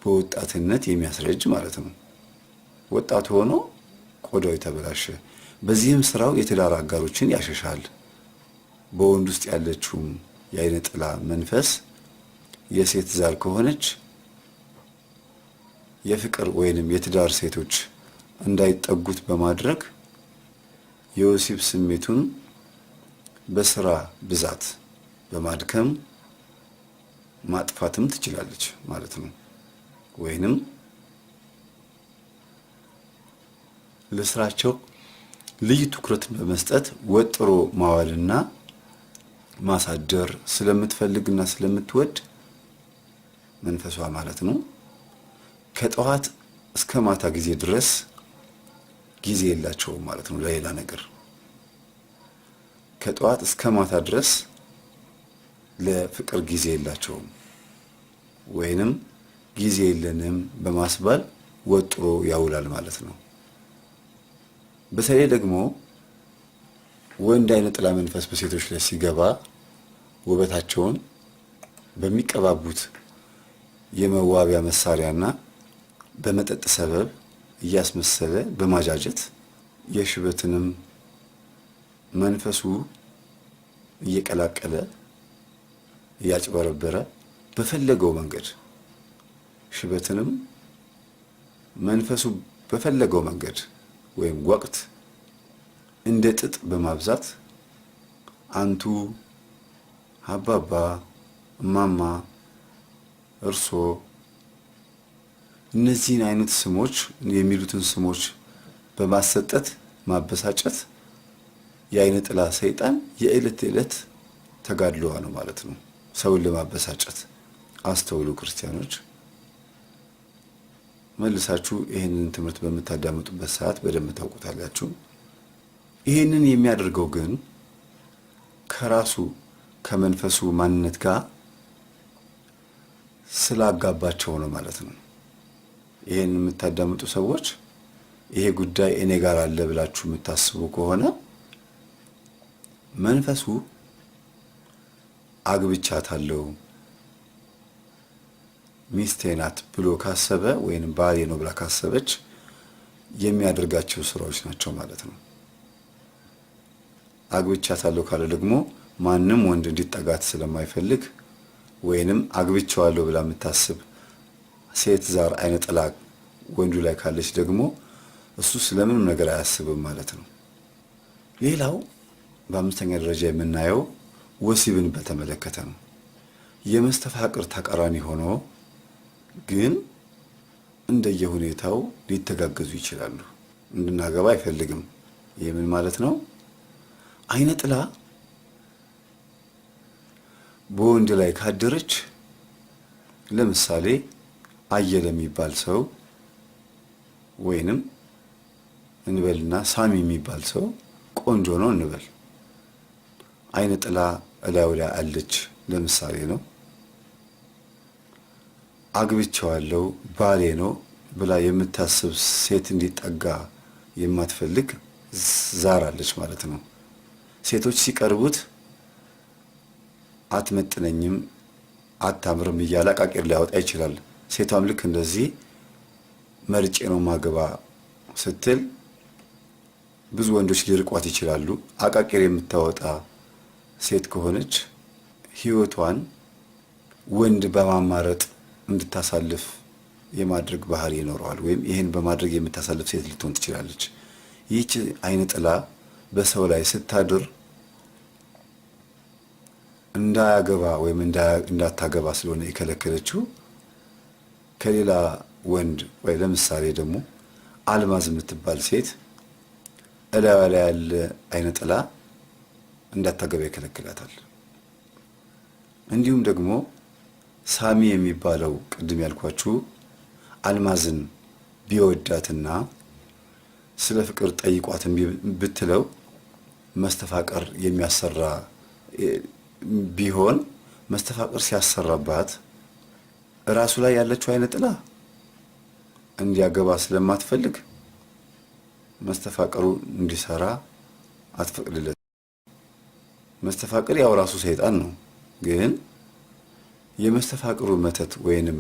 በወጣትነት የሚያስረጅ ማለት ነው። ወጣት ሆኖ ቆዳው የተበላሸ፣ በዚህም ስራው የትዳር አጋሮችን ያሸሻል። በወንድ ውስጥ ያለችው የአይነ ጥላ መንፈስ የሴት ዛር ከሆነች የፍቅር ወይንም የትዳር ሴቶች እንዳይጠጉት በማድረግ የወሲብ ስሜቱን በስራ ብዛት በማድከም ማጥፋትም ትችላለች ማለት ነው። ወይንም ለስራቸው ልዩ ትኩረት በመስጠት ወጥሮ ማዋልና ማሳደር ስለምትፈልግና ስለምትወድ መንፈሷ ማለት ነው ከጠዋት እስከ ማታ ጊዜ ድረስ ጊዜ የላቸውም ማለት ነው ለሌላ ነገር። ከጠዋት እስከ ማታ ድረስ ለፍቅር ጊዜ የላቸውም። ወይንም ጊዜ የለንም በማስባል ወጥሮ ያውላል ማለት ነው። በተለይ ደግሞ ወንድ አይነ ጥላ መንፈስ በሴቶች ላይ ሲገባ ውበታቸውን በሚቀባቡት የመዋቢያ መሳሪያና በመጠጥ ሰበብ እያስመሰለ በማጃጀት የሽበትንም መንፈሱ እየቀላቀለ እያጭበረበረ በፈለገው መንገድ ሽበትንም መንፈሱ በፈለገው መንገድ ወይም ወቅት እንደ ጥጥ በማብዛት አንቱ፣ አባባ፣ እማማ፣ እርሶ እነዚህን አይነት ስሞች የሚሉትን ስሞች በማሰጠት ማበሳጨት የአይነ ጥላ ሰይጣን የዕለት ተዕለት ተጋድሎዋ ነው ማለት ነው። ሰውን ለማበሳጨት አስተውሉ ክርስቲያኖች። መልሳችሁ ይህንን ትምህርት በምታዳምጡበት ሰዓት በደንብ ታውቁታላችሁ። ይህንን የሚያደርገው ግን ከራሱ ከመንፈሱ ማንነት ጋር ስላጋባቸው ነው ማለት ነው። ይሄን የምታዳምጡ ሰዎች ይሄ ጉዳይ እኔ ጋር አለ ብላችሁ የምታስቡ ከሆነ መንፈሱ አግብቻታለሁ ሚስቴ ናት ብሎ ካሰበ ወይንም ባሌ ነው ብላ ካሰበች የሚያደርጋቸው ስራዎች ናቸው ማለት ነው። አግብቻታለሁ ካለ ደግሞ ማንም ወንድ እንዲጠጋት ስለማይፈልግ ወይንም አግብቻዋለሁ ብላ የምታስብ ሴት ዛር አይነ ጥላ ወንዱ ላይ ካለች ደግሞ እሱ ስለምንም ነገር አያስብም ማለት ነው። ሌላው በአምስተኛ ደረጃ የምናየው ወሲብን በተመለከተ ነው። የመስተፋቅር ተቃራኒ ሆኖ ግን እንደየሁኔታው ሊተጋገዙ ይችላሉ። እንድናገባ አይፈልግም። ይህ ምን ማለት ነው? አይነ ጥላ በወንድ ላይ ካደረች ለምሳሌ አየለ የሚባል ሰው ወይንም እንበልና ሳሚ የሚባል ሰው ቆንጆ ነው እንበል። አይነ ጥላ እላዩ ላይ አለች ለምሳሌ ነው። አግብቼዋለሁ ባሌ ነው ብላ የምታስብ ሴት እንዲጠጋ የማትፈልግ ዛር አለች ማለት ነው። ሴቶች ሲቀርቡት አትመጥነኝም፣ አታምርም እያለ አቃቂር ሊያወጣ ይችላል። ሴቷም ልክ እንደዚህ መርጬ ነው ማገባ ስትል ብዙ ወንዶች ሊርቋት ይችላሉ። አቃቂር የምታወጣ ሴት ከሆነች ህይወቷን ወንድ በማማረጥ እንድታሳልፍ የማድረግ ባህሪ ይኖረዋል። ወይም ይህን በማድረግ የምታሳልፍ ሴት ልትሆን ትችላለች። ይህች አይነ ጥላ በሰው ላይ ስታድር እንዳያገባ ወይም እንዳታገባ ስለሆነ የከለከለችው ከሌላ ወንድ ወይ ለምሳሌ ደግሞ አልማዝ የምትባል ሴት እላዋ ላይ ያለ አይነ ጥላ እንዳታገባ ይከለክላታል። እንዲሁም ደግሞ ሳሚ የሚባለው ቅድም ያልኳችሁ አልማዝን ቢወዳትና ስለ ፍቅር ጠይቋትን ብትለው መስተፋቀር የሚያሰራ ቢሆን መስተፋቀር ሲያሰራባት ራሱ ላይ ያለችው አይነ ጥላ እንዲያገባ ስለማትፈልግ መስተፋቀሩ እንዲሰራ አትፈቅድለት። መስተፋቅር ያው ራሱ ሰይጣን ነው። ግን የመስተፋቅሩ መተት ወይንም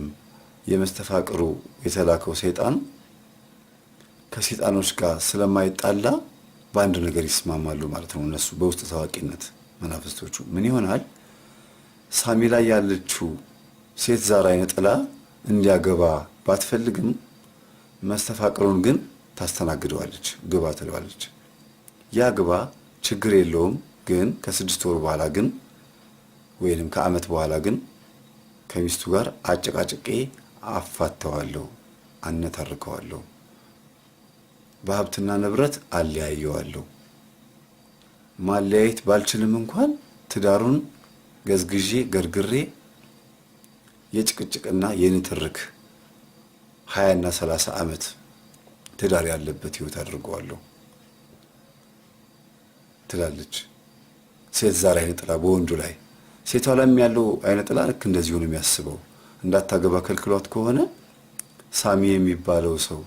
የመስተፋቅሩ የተላከው ሰይጣን ከሰይጣኖች ጋር ስለማይጣላ በአንድ ነገር ይስማማሉ ማለት ነው። እነሱ በውስጥ ታዋቂነት መናፍስቶቹ ምን ይሆናል? ሳሚ ላይ ያለችው ሴት ዛር አይነ ጥላ እንዲያገባ ባትፈልግም መስተፋቅሩን ግን ታስተናግደዋለች። ግባ ትለዋለች። ያ ግባ ችግር የለውም ግን ከ6 ወር በኋላ ግን ወይንም ከዓመት በኋላ ግን ከሚስቱ ጋር አጨቃጭቄ አፋተዋለሁ፣ አነታርከዋለሁ፣ በሀብትና ንብረት አለያየዋለሁ። ማለያየት ባልችልም እንኳን ትዳሩን ገዝግዤ ገርግሬ የጭቅጭቅና የንትርክ 20 እና 30 ዓመት ትዳር ያለበት ህይወት አድርገዋለሁ ትላለች። ሴት ዛር አይነ ጥላ በወንዱ ላይ ሴቷ ላይም ያለው አይነ ጥላ ልክ እንደዚሁ ነው የሚያስበው። እንዳታገባ ከልክሏት ከሆነ ሳሚ የሚባለው ሰው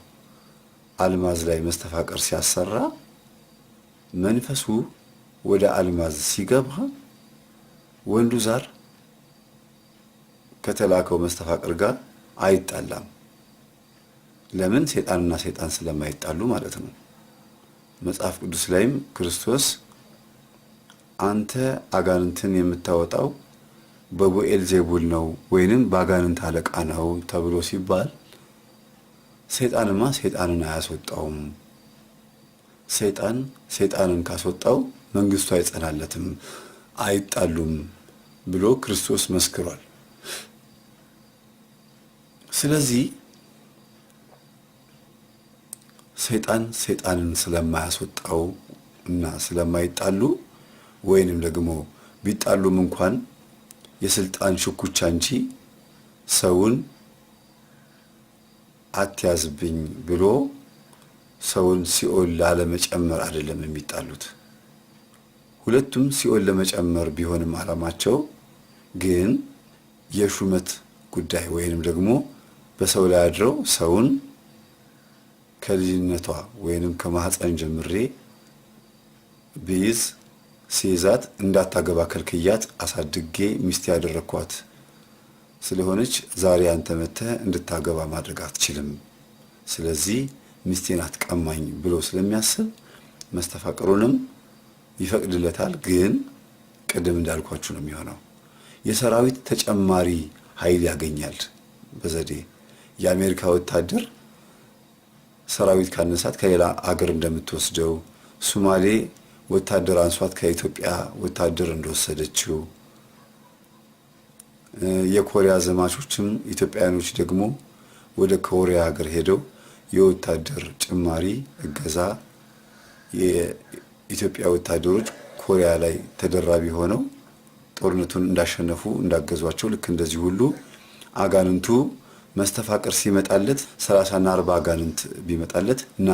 አልማዝ ላይ መስተፋቅር ሲያሰራ መንፈሱ ወደ አልማዝ ሲገባ ወንዱ ዛር ከተላከው መስተፋቅር ጋር አይጣላም። ለምን? ሰይጣንና ሰይጣን ስለማይጣሉ ማለት ነው። መጽሐፍ ቅዱስ ላይም ክርስቶስ አንተ አጋንንትን የምታወጣው በቡኤልዜቡል ነው ወይንም በአጋንንት አለቃ ነው ተብሎ ሲባል ሰይጣንማ ሰይጣንን አያስወጣውም። ሰይጣን ሰይጣንን ካስወጣው መንግስቱ አይጸናለትም፣ አይጣሉም ብሎ ክርስቶስ መስክሯል። ስለዚህ ሰይጣን ሰይጣንን ስለማያስወጣው እና ስለማይጣሉ ወይንም ደግሞ ቢጣሉም እንኳን የስልጣን ሽኩቻ እንጂ ሰውን አትያዝብኝ ብሎ ሰውን ሲኦል ላለመጨመር አይደለም የሚጣሉት። ሁለቱም ሲኦል ለመጨመር ቢሆንም ዓላማቸው ግን የሹመት ጉዳይ ወይንም ደግሞ በሰው ላይ አድረው ሰውን ከልጅነቷ ወይንም ከማህፀን ጀምሬ ቢይዝ ሲይዛት እንዳታገባ ከልክያት አሳድጌ ሚስት ያደረኳት ስለሆነች ዛሬ አንተ መተህ እንድታገባ ማድረግ አትችልም፣ ስለዚህ ሚስቴን አትቀማኝ ብሎ ስለሚያስብ መስተፋቅሩንም ይፈቅድለታል። ግን ቅድም እንዳልኳችሁ ነው የሚሆነው። የሰራዊት ተጨማሪ ኃይል ያገኛል በዘዴ። የአሜሪካ ወታደር ሰራዊት ካነሳት ከሌላ አገር እንደምትወስደው፣ ሶማሌ ወታደር አንሷት ከኢትዮጵያ ወታደር እንደወሰደችው፣ የኮሪያ ዘማቾችም ኢትዮጵያኖች ደግሞ ወደ ኮሪያ ሀገር ሄደው የወታደር ጭማሪ እገዛ የኢትዮጵያ ወታደሮች ኮሪያ ላይ ተደራቢ ሆነው ጦርነቱን እንዳሸነፉ እንዳገዟቸው ልክ እንደዚህ ሁሉ አጋንንቱ መስተፋቅር ሲመጣለት 30 እና 40 አጋንንት ቢመጣለት እና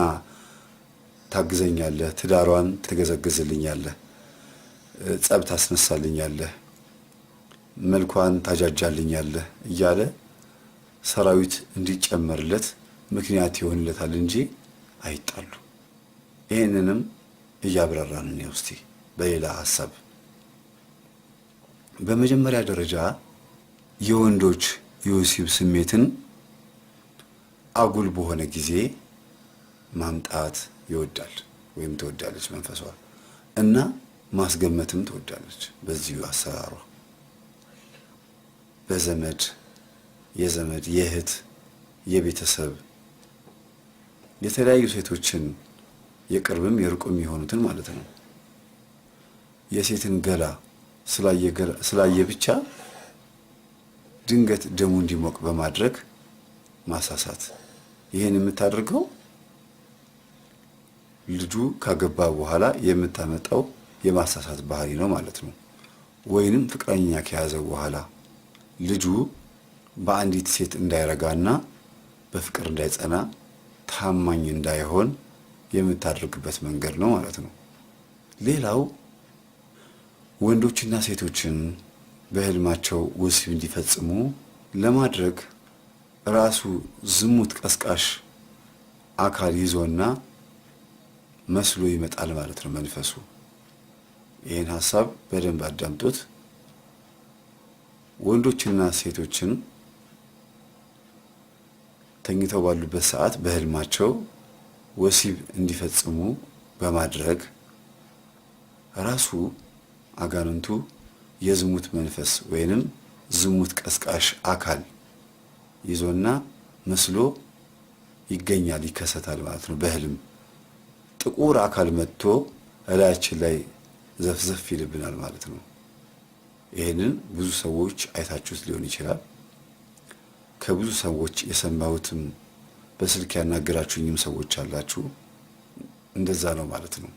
ታግዘኛለህ፣ ትዳሯን ትገዘግዝልኛለህ፣ ጸብ ታስነሳልኛለህ፣ መልኳን ታጃጃልኛለህ እያለ ሰራዊት እንዲጨመርለት ምክንያት ይሆንለታል እንጂ አይጣሉ። ይሄንንም እያብራራን ነው እስቲ በሌላ ሐሳብ። በመጀመሪያ ደረጃ የወንዶች የወሲብ ስሜትን አጉል በሆነ ጊዜ ማምጣት ይወዳል ወይም ትወዳለች መንፈሷ እና ማስገመትም ትወዳለች። በዚሁ አሰራሯ በዘመድ የዘመድ የእህት የቤተሰብ የተለያዩ ሴቶችን የቅርብም የሩቅም የሆኑትን ማለት ነው የሴትን ገላ ስላየ ብቻ ድንገት ደሙ እንዲሞቅ በማድረግ ማሳሳት። ይሄን የምታደርገው ልጁ ካገባ በኋላ የምታመጣው የማሳሳት ባህሪ ነው ማለት ነው። ወይንም ፍቅረኛ ከያዘው በኋላ ልጁ በአንዲት ሴት እንዳይረጋና በፍቅር እንዳይጸና ታማኝ እንዳይሆን የምታደርግበት መንገድ ነው ማለት ነው። ሌላው ወንዶችና ሴቶችን በህልማቸው ወሲብ እንዲፈጽሙ ለማድረግ ራሱ ዝሙት ቀስቃሽ አካል ይዞና መስሎ ይመጣል ማለት ነው መንፈሱ። ይህን ሐሳብ በደንብ አዳምጡት። ወንዶችና ሴቶችን ተኝተው ባሉበት ሰዓት በህልማቸው ወሲብ እንዲፈጽሙ በማድረግ ራሱ አጋንንቱ የዝሙት መንፈስ ወይንም ዝሙት ቀስቃሽ አካል ይዞና መስሎ ይገኛል፣ ይከሰታል ማለት ነው። በህልም ጥቁር አካል መጥቶ እላያችን ላይ ዘፍዘፍ ይልብናል ማለት ነው። ይሄንን ብዙ ሰዎች አይታችሁት ሊሆን ይችላል። ከብዙ ሰዎች የሰማሁትም በስልክ ያናገራችሁኝም ሰዎች አላችሁ። እንደዛ ነው ማለት ነው።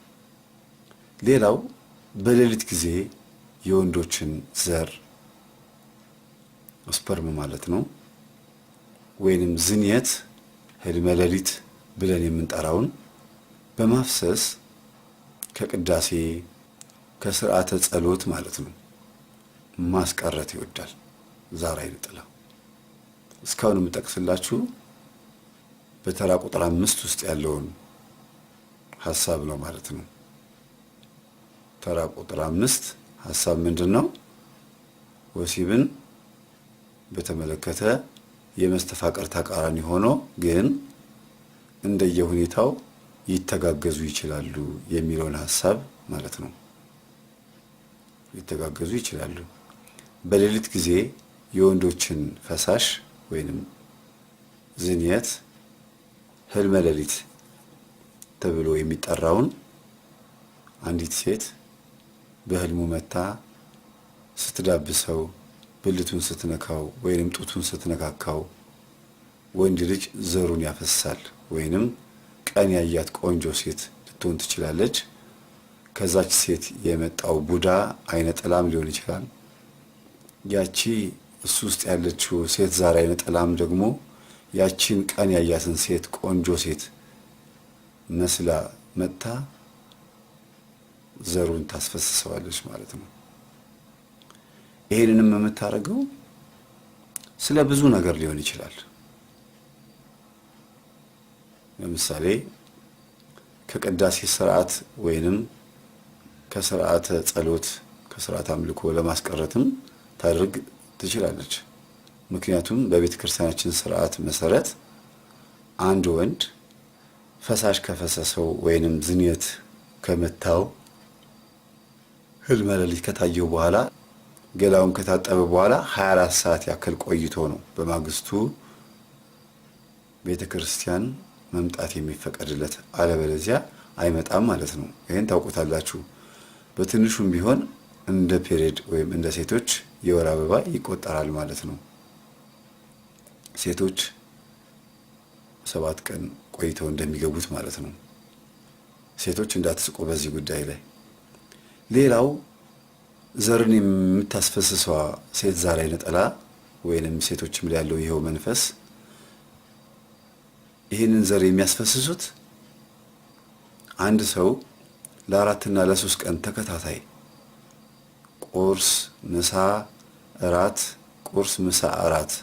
ሌላው በሌሊት ጊዜ የወንዶችን ዘር ስፐርም ማለት ነው ወይንም ዝንየት ህልመ ሌሊት ብለን የምንጠራውን በማፍሰስ ከቅዳሴ ከስርዓተ ጸሎት ማለት ነው ማስቀረት ይወዳል ዛር አይነ ጥላ። እስካሁን የምጠቅስላችሁ በተራ ቁጥር 5 ውስጥ ያለውን ሐሳብ ነው ማለት ነው። ተራ ቁጥር 5 ሐሳብ ምንድነው? ወሲብን በተመለከተ የመስተፋቀር ተቃራኒ ሆኖ ግን እንደየሁኔታው ይተጋገዙ ይችላሉ የሚለውን ሐሳብ ማለት ነው። ይተጋገዙ ይችላሉ። በሌሊት ጊዜ የወንዶችን ፈሳሽ ወይንም ዝንየት ህልመ ሌሊት ተብሎ የሚጠራውን አንዲት ሴት በህልሙ መታ ስትዳብሰው ብልቱን ስትነካው ወይንም ጡቱን ስትነካካው ወንድ ልጅ ዘሩን ያፈሳል ወይንም ቀን ያያት ቆንጆ ሴት ልትሆን ትችላለች። ከዛች ሴት የመጣው ቡዳ አይነ ጥላም ሊሆን ይችላል። ያቺ እሱ ውስጥ ያለችው ሴት ዛር አይነ ጥላም ደግሞ ያቺን ቀን ያያትን ሴት ቆንጆ ሴት መስላ መጥታ ዘሩን ታስፈስሰዋለች ማለት ነው። ይሄንንም የምታረገው ስለ ብዙ ነገር ሊሆን ይችላል። ለምሳሌ ከቅዳሴ ስርዓት ወይንም ከስርዓተ ጸሎት ከስርዓተ አምልኮ ለማስቀረትም ታደርግ ትችላለች። ምክንያቱም በቤተ ክርስቲያናችን ስርዓት መሰረት አንድ ወንድ ፈሳሽ ከፈሰሰው ወይንም ዝንየት ከመታው ህልመ ሌሊት ከታየው በኋላ ገላውን ከታጠበ በኋላ 24 ሰዓት ያክል ቆይቶ ነው በማግስቱ ቤተ ክርስቲያን መምጣት የሚፈቀድለት፣ አለበለዚያ አይመጣም ማለት ነው። ይሄን ታውቁታላችሁ። በትንሹም ቢሆን እንደ ፔሪድ ወይም እንደ ሴቶች የወር አበባ ይቆጠራል ማለት ነው። ሴቶች 7 ቀን ቆይተው እንደሚገቡት ማለት ነው። ሴቶች እንዳትስቁ በዚህ ጉዳይ ላይ። ሌላው ዘርን የምታስፈስሰዋ ሴት ዛር አይነ ጥላ ወይንም ሴቶችም ላይ ያለው ይሄው መንፈስ ይሄንን ዘር የሚያስፈስሱት አንድ ሰው ለ4 እና ለ3 ቀን ተከታታይ ቁርስ፣ ምሳ፣ እራት፣ ቁርስ፣ ምሳ፣ እራት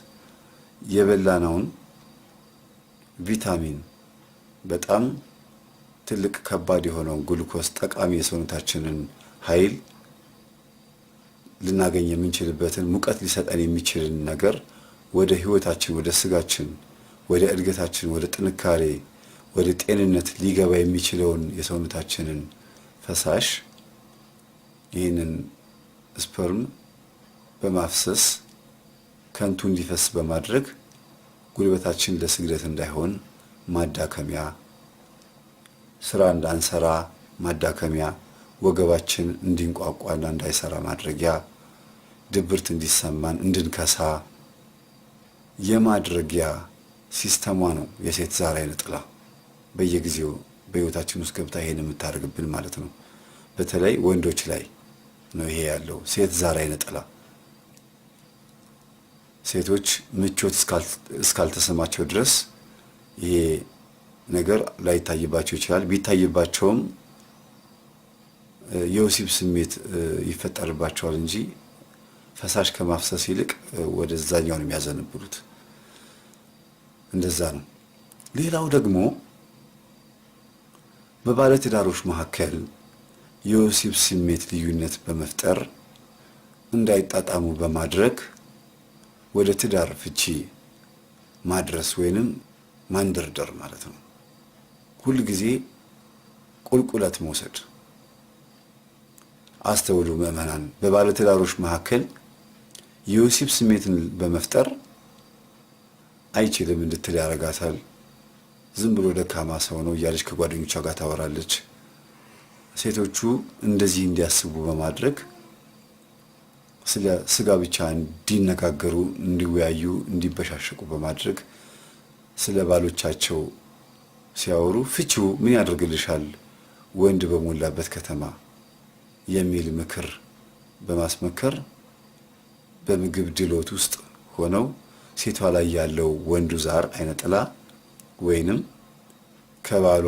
የበላነውን ቪታሚን በጣም ትልቅ ከባድ የሆነውን ግሉኮስ ጠቃሚ የሰውነታችንን ኃይል ልናገኝ የምንችልበትን ሙቀት ሊሰጠን የሚችልን ነገር ወደ ህይወታችን፣ ወደ ስጋችን፣ ወደ እድገታችን፣ ወደ ጥንካሬ፣ ወደ ጤንነት ሊገባ የሚችለውን የሰውነታችንን ፈሳሽ ይህንን ስፐርም በማፍሰስ ከንቱ እንዲፈስ በማድረግ ጉልበታችን ለስግደት እንዳይሆን ማዳከሚያ፣ ስራ እንዳንሰራ ማዳከሚያ፣ ወገባችን እንዲንቋቋና እንዳይሰራ ማድረጊያ፣ ድብርት እንዲሰማን እንድንከሳ የማድረጊያ ሲስተሟ ነው የሴት ዛር አይነ ጥላ። በየጊዜው በህይወታችን ውስጥ ገብታ ይሄን የምታደርግብን ማለት ነው። በተለይ ወንዶች ላይ ነው ይሄ ያለው ሴት ዛር አይነ ጥላ። ሴቶች ምቾት እስካልተሰማቸው ድረስ ይሄ ነገር ላይታይባቸው ይችላል። ቢታይባቸውም የወሲብ ስሜት ይፈጠርባቸዋል እንጂ ፈሳሽ ከማፍሰስ ይልቅ ወደዛኛው ነው የሚያዘነብሉት። እንደዛ ነው። ሌላው ደግሞ በባለ ትዳሮች መካከል የወሲብ ስሜት ልዩነት በመፍጠር እንዳይጣጣሙ በማድረግ ወደ ትዳር ፍቺ ማድረስ ወይንም ማንደርደር ማለት ነው። ሁል ጊዜ ቁልቁለት መውሰድ። አስተውሉ ምዕመናን፣ በባለትዳሮች መካከል የወሲብ ስሜትን በመፍጠር አይችልም እንድትል ያረጋታል። ዝም ብሎ ደካማ ሰው ነው እያለች ከጓደኞቿ ጋር ታወራለች። ሴቶቹ እንደዚህ እንዲያስቡ በማድረግ ስለ ስጋ ብቻ እንዲነጋገሩ፣ እንዲወያዩ፣ እንዲበሻሸቁ በማድረግ ስለ ባሎቻቸው ሲያወሩ ፍቺው ምን ያደርግልሻል ወንድ በሞላበት ከተማ የሚል ምክር በማስመከር በምግብ ድሎት ውስጥ ሆነው ሴቷ ላይ ያለው ወንዱ ዛር አይነ ጥላ ወይንም ከባሏ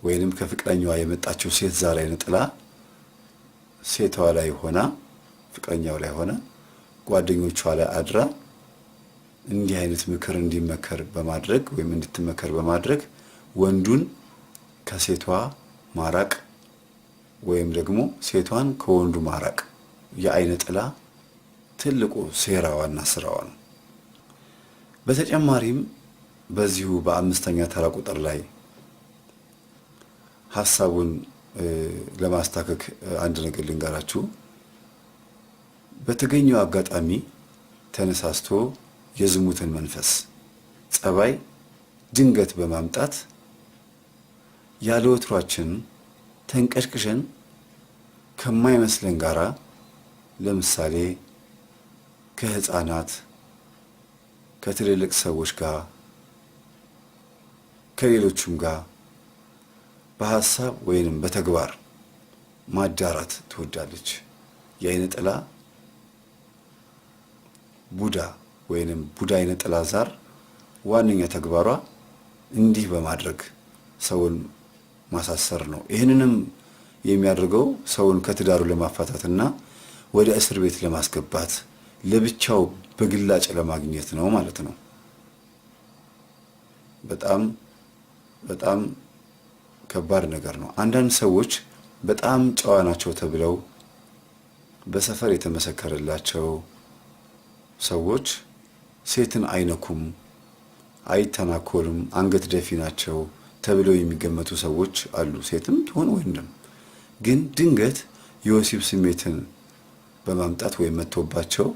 ወይንም ከፍቅረኛዋ የመጣችው ሴት ዛር አይነ ጥላ ሴቷ ላይ ሆና ፍቅረኛው ላይ ሆና ጓደኞቿ ላይ አድራ እንዲህ አይነት ምክር እንዲመከር በማድረግ ወይም እንድትመከር በማድረግ ወንዱን ከሴቷ ማራቅ ወይም ደግሞ ሴቷን ከወንዱ ማራቅ የአይነ ጥላ ትልቁ ሴራዋና ስራዋ ነው። በተጨማሪም በዚሁ በአምስተኛ ተራ ቁጥር ላይ ሐሳቡን ለማስተካከክ አንድ ነገር ልንገራችሁ። በተገኘው አጋጣሚ ተነሳስቶ የዝሙትን መንፈስ ጸባይ ድንገት በማምጣት ያለ ወትሯችን ተንቀሽቅሸን ከማይመስለን ጋራ ለምሳሌ ከህፃናት ከትልልቅ ሰዎች ጋር ከሌሎቹም ጋር በሐሳብ ወይንም በተግባር ማዳራት ትወዳለች። የአይነ ጥላ ቡዳ ወይንም ቡዳ አይነ ጥላ ዛር ዋነኛ ተግባሯ እንዲህ በማድረግ ሰውን ማሳሰር ነው። ይህንንም የሚያደርገው ሰውን ከትዳሩ ለማፋታትና ወደ እስር ቤት ለማስገባት ለብቻው በግላጭ ለማግኘት ነው ማለት ነው። በጣም በጣም ከባድ ነገር ነው። አንዳንድ ሰዎች በጣም ጨዋ ናቸው ተብለው በሰፈር የተመሰከረላቸው ሰዎች ሴትን አይነኩም፣ አይተናኮልም፣ አንገት ደፊ ናቸው ተብለው የሚገመቱ ሰዎች አሉ። ሴትም ትሆን ወንድም ግን ድንገት የወሲብ ስሜትን በማምጣት ወይም መጥቶባቸው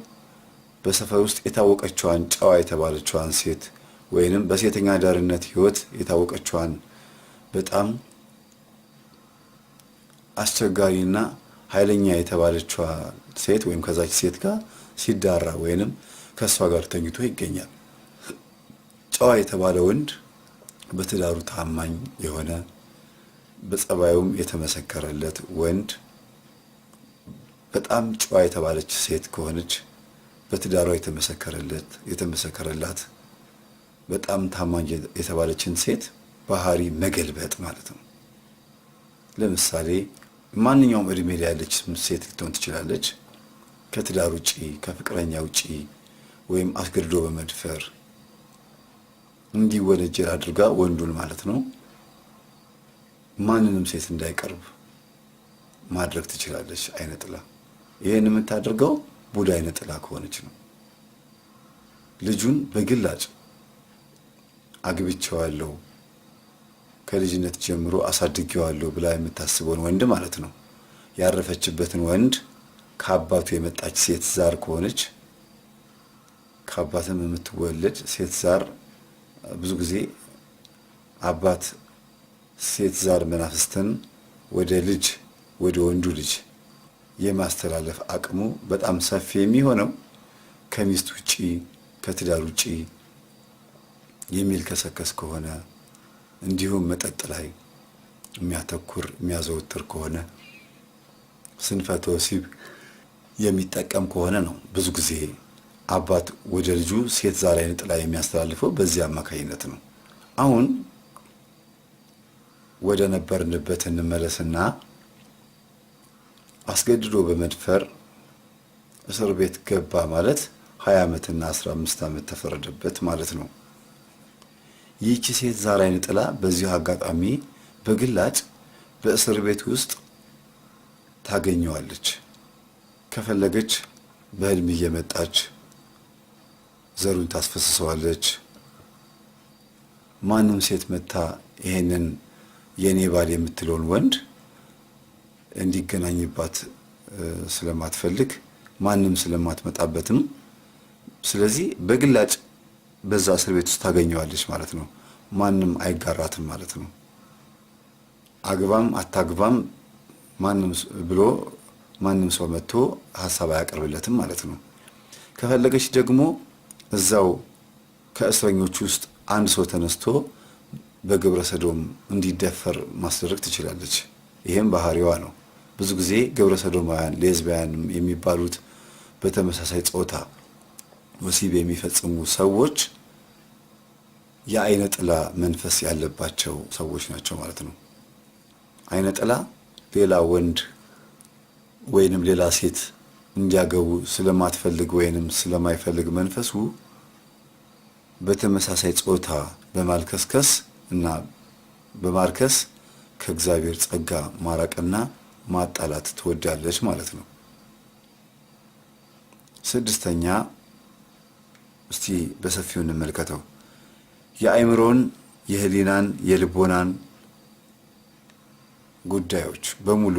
በሰፈር ውስጥ የታወቀችዋን ጨዋ የተባለችዋን ሴት ወይንም በሴተኛ ዳርነት ህይወት የታወቀችዋን በጣም አስቸጋሪና ኃይለኛ የተባለችዋ ሴት ወይም ከዛች ሴት ጋር ሲዳራ ወይንም ከሷ ጋር ተኝቶ ይገኛል። ጨዋ የተባለ ወንድ በትዳሩ ታማኝ የሆነ በጸባዩም የተመሰከረለት ወንድ በጣም ጨዋ የተባለች ሴት ከሆነች በትዳሯ የተመሰከረላት በጣም ታማኝ የተባለችን ሴት ባህሪ መገልበጥ ማለት ነው። ለምሳሌ ማንኛውም እድሜ ላይ ያለች ሴት ልትሆን ትችላለች። ከትዳር ውጪ ከፍቅረኛ ውጪ ወይም አስገድዶ በመድፈር እንዲወነጀል አድርጋ ወንዱን ማለት ነው ማንንም ሴት እንዳይቀርብ ማድረግ ትችላለች አይነ ጥላ። ይሄን የምታደርገው ቡዳ አይነ ጥላ ከሆነች ነው። ልጁን በግላጭ አግብቼዋለሁ ከልጅነት ጀምሮ አሳድጌዋለሁ ብላ የምታስበውን ወንድ ማለት ነው ያረፈችበትን ወንድ ከአባቱ የመጣች ሴት ዛር ከሆነች ከአባትም የምትወለድ ሴት ዛር ብዙ ጊዜ አባት ሴት ዛር መናፍስትን ወደ ወንዱ ልጅ የማስተላለፍ አቅሙ በጣም ሰፊ የሚሆነው ከሚስት ውጪ ከትዳር ውጪ የሚልከሰከስ ከሆነ እንዲሁም መጠጥ ላይ የሚያዘወትር ከሆነ ስንፈተ ወሲብ የሚጠቀም ከሆነ ነው። ብዙ ጊዜ አባት ወደ ልጁ ሴት ዛር አይነ ጥላ የሚያስተላልፈው በዚህ አማካይነት ነው። አሁን ወደ ነበርንበት እንመለስና አስገድዶ በመድፈር እስር ቤት ገባ ማለት 20 ዓመትና 15 ዓመት ተፈረደበት ማለት ነው። ይህች ሴት ዛር አይነ ጥላ በዚህ አጋጣሚ በግላጭ በእስር ቤት ውስጥ ታገኘዋለች። ከፈለገች በህልም እየመጣች ዘሩን ታስፈስሰዋለች። ማንም ሴት መታ ይሄንን የኔ ባል የምትለውን ወንድ እንዲገናኝባት ስለማትፈልግ ማንም ስለማትመጣበትም ስለዚህ በግላጭ በዛ እስር ቤት ውስጥ ታገኘዋለች ማለት ነው። ማንም አይጋራትም ማለት ነው። አግባም አታግባም ማንም ብሎ ማንም ሰው መጥቶ ሐሳብ አያቀርብለትም ማለት ነው። ከፈለገች ደግሞ እዛው ከእስረኞች ውስጥ አንድ ሰው ተነስቶ በግብረ ሰዶም እንዲደፈር ማስደረግ ትችላለች። ይሄም ባህሪዋ ነው። ብዙ ጊዜ ግብረ ሰዶማውያን ሌዝቢያን የሚባሉት በተመሳሳይ ጾታ ወሲብ የሚፈጽሙ ሰዎች የአይነ ጥላ መንፈስ ያለባቸው ሰዎች ናቸው ማለት ነው። አይነ ጥላ ሌላ ወንድ ወይንም ሌላ ሴት እንዲያገቡ ስለማትፈልግ ወይንም ስለማይፈልግ መንፈሱ በተመሳሳይ ጾታ በማልከስከስ እና በማርከስ ከእግዚአብሔር ጸጋ ማራቅና ማጣላት ትወዳለች ማለት ነው። ስድስተኛ እስቲ በሰፊው እንመልከተው። የአእምሮን፣ የህሊናን፣ የልቦናን ጉዳዮች በሙሉ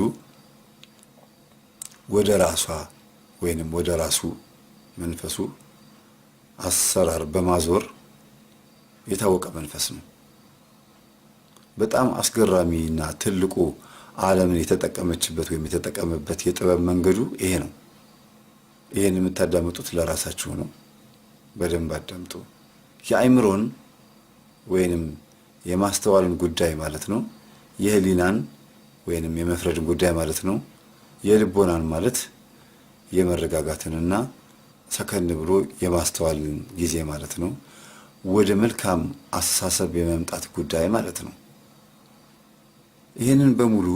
ወደ ራሷ ወይንም ወደ ራሱ መንፈሱ አሰራር በማዞር የታወቀ መንፈስ ነው። በጣም አስገራሚና ትልቁ ዓለምን የተጠቀመችበት ወይም የተጠቀመበት የጥበብ መንገዱ ይሄ ነው። ይሄን የምታዳምጡት ለራሳችሁ ነው። በደንብ አዳምጡ። የአእምሮን ወይንም የማስተዋልን ጉዳይ ማለት ነው። የህሊናን ወይንም የመፍረድን ጉዳይ ማለት ነው። የልቦናን ማለት የመረጋጋትንና ሰከን ብሎ የማስተዋልን ጊዜ ማለት ነው። ወደ መልካም አስተሳሰብ የመምጣት ጉዳይ ማለት ነው። ይህንን በሙሉ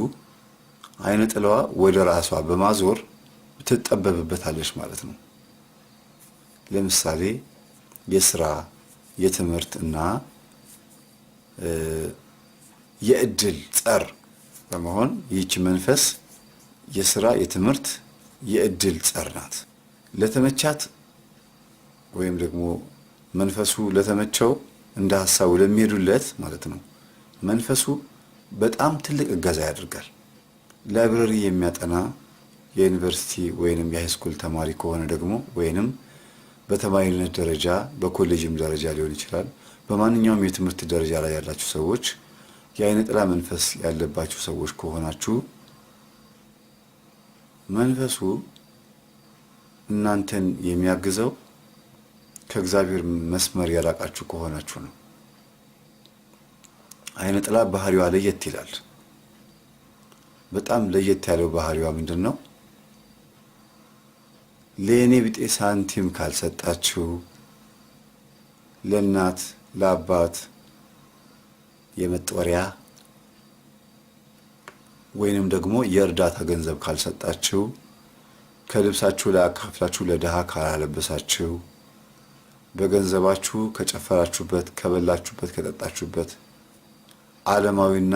አይነ ጥላዋ ወደ ራሷ በማዞር ትጠበብበታለች ማለት ነው። ለምሳሌ የሥራ፣ የትምህርት እና የእድል ጸር በመሆን ይህች መንፈስ የሥራ፣ የትምህርት፣ የእድል ጸር ናት። ለተመቻት ወይም ደግሞ መንፈሱ ለተመቸው እንደ ሐሳቡ ለሚሄዱለት ማለት ነው መንፈሱ በጣም ትልቅ እገዛ ያደርጋል። ላይብረሪ የሚያጠና የዩኒቨርሲቲ ወይንም የሃይስኩል ተማሪ ከሆነ ደግሞ ወይንም በተማሪነት ደረጃ በኮሌጅም ደረጃ ሊሆን ይችላል። በማንኛውም የትምህርት ደረጃ ላይ ያላችሁ ሰዎች የአይነ ጥላ መንፈስ ያለባችሁ ሰዎች ከሆናችሁ መንፈሱ እናንተን የሚያግዘው ከእግዚአብሔር መስመር ያራቃችሁ ከሆናችሁ ነው። አይነ ጥላ ባህሪዋ ለየት ይላል። በጣም ለየት ያለው ባህሪዋ ምንድነው? ለኔ ቢጤ ሳንቲም ካልሰጣችሁ፣ ለእናት ለአባት የመጦሪያ ወይንም ደግሞ የእርዳታ ገንዘብ ካልሰጣችሁ፣ ከልብሳችሁ ላይ አካፍላችሁ ለድሃ ካላለበሳችሁ፣ በገንዘባችሁ ከጨፈራችሁበት፣ ከበላችሁበት፣ ከጠጣችሁበት ዓለማዊና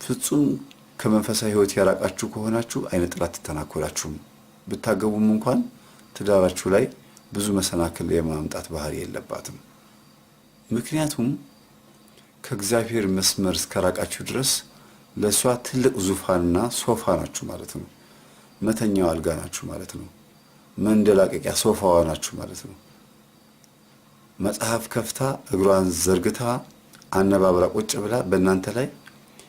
ፍጹም ከመንፈሳዊ ሕይወት ያራቃችሁ ከሆናችሁ አይነ ጥላ ትተናኮላችሁም። ብታገቡም እንኳን ትዳራችሁ ላይ ብዙ መሰናክል የማምጣት ባህሪ የለባትም። ምክንያቱም ከእግዚአብሔር መስመር እስከራቃችሁ ድረስ ለሷ ትልቅ ዙፋንና ሶፋ ናችሁ ማለት ነው። መተኛው አልጋ ናችሁ ማለት ነው። መንደላቀቂያ ሶፋዋ ናችሁ ማለት ነው። መጽሐፍ ከፍታ እግሯን ዘርግታ አነባብራ ቁጭ ብላ በእናንተ ላይ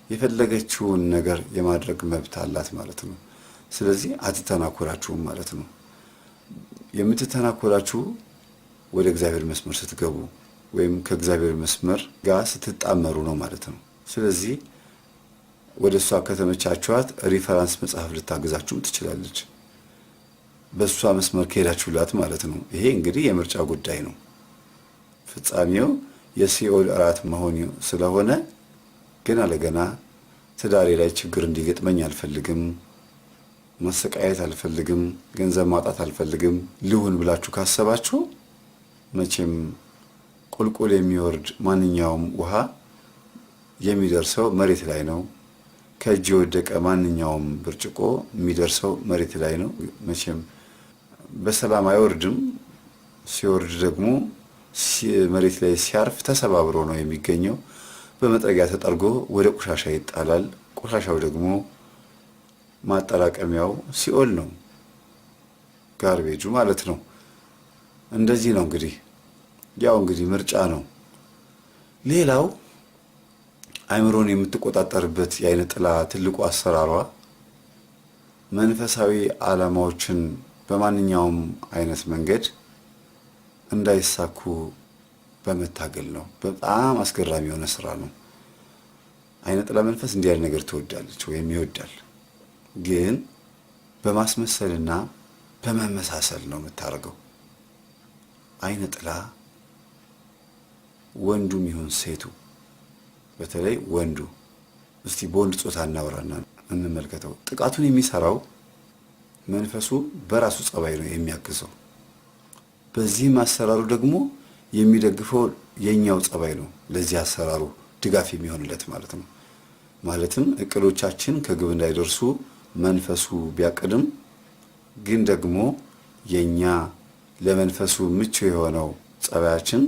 የፈለገችውን ነገር የማድረግ መብት አላት ማለት ነው። ስለዚህ አትተናኮላችሁም ማለት ነው። የምትተናኮላችሁ ወደ እግዚአብሔር መስመር ስትገቡ ወይም ከእግዚአብሔር መስመር ጋር ስትጣመሩ ነው ማለት ነው። ስለዚህ ወደ እሷ ከተመቻችኋት ሪፈራንስ መጽሐፍ ልታግዛችሁ ትችላለች። በእሷ መስመር ከሄዳችሁላት ማለት ነው። ይሄ እንግዲህ የምርጫ ጉዳይ ነው። ፍጻሜው የሲኦል እራት መሆን ስለሆነ ግን አለገና ትዳሬ ላይ ችግር እንዲገጥመኝ አልፈልግም፣ መሰቃየት አልፈልግም፣ ገንዘብ ማጣት አልፈልግም ልሁን ብላችሁ ካሰባችሁ መቼም ቁልቁል የሚወርድ ማንኛውም ውሃ የሚደርሰው መሬት ላይ ነው። ከእጅ የወደቀ ማንኛውም ብርጭቆ የሚደርሰው መሬት ላይ ነው። መቼም በሰላም አይወርድም። ሲወርድ ደግሞ መሬት ላይ ሲያርፍ ተሰባብሮ ነው የሚገኘው። በመጥረጊያ ተጠርጎ ወደ ቆሻሻ ይጣላል። ቆሻሻው ደግሞ ማጠራቀሚያው ሲኦል ነው፣ ጋርቤጁ ማለት ነው። እንደዚህ ነው እንግዲህ ያው እንግዲህ ምርጫ ነው። ሌላው አእምሮን የምትቆጣጠርበት የዓይነ ጥላ ትልቁ አሰራሯ መንፈሳዊ ዓላማዎችን በማንኛውም አይነት መንገድ እንዳይሳኩ በመታገል ነው። በጣም አስገራሚ የሆነ ስራ ነው። ዓይነ ጥላ መንፈስ እንዲህ ያለ ነገር ትወዳለች ወይም ይወዳል፣ ግን በማስመሰልና በመመሳሰል ነው የምታደርገው። ዓይነ ጥላ ወንዱም ይሁን ሴቱ፣ በተለይ ወንዱ፣ እስቲ በወንድ ጾታ እናወራና እንመልከተው። ጥቃቱን የሚሰራው መንፈሱ በራሱ ጸባይ ነው የሚያግዘው። በዚህም አሰራሩ ደግሞ የሚደግፈው የኛው ጸባይ ነው፣ ለዚህ አሰራሩ ድጋፍ የሚሆንለት ማለት ነው። ማለትም እቅዶቻችን ከግብ እንዳይደርሱ መንፈሱ ቢያቅድም፣ ግን ደግሞ የኛ ለመንፈሱ ምቹ የሆነው ጸባያችን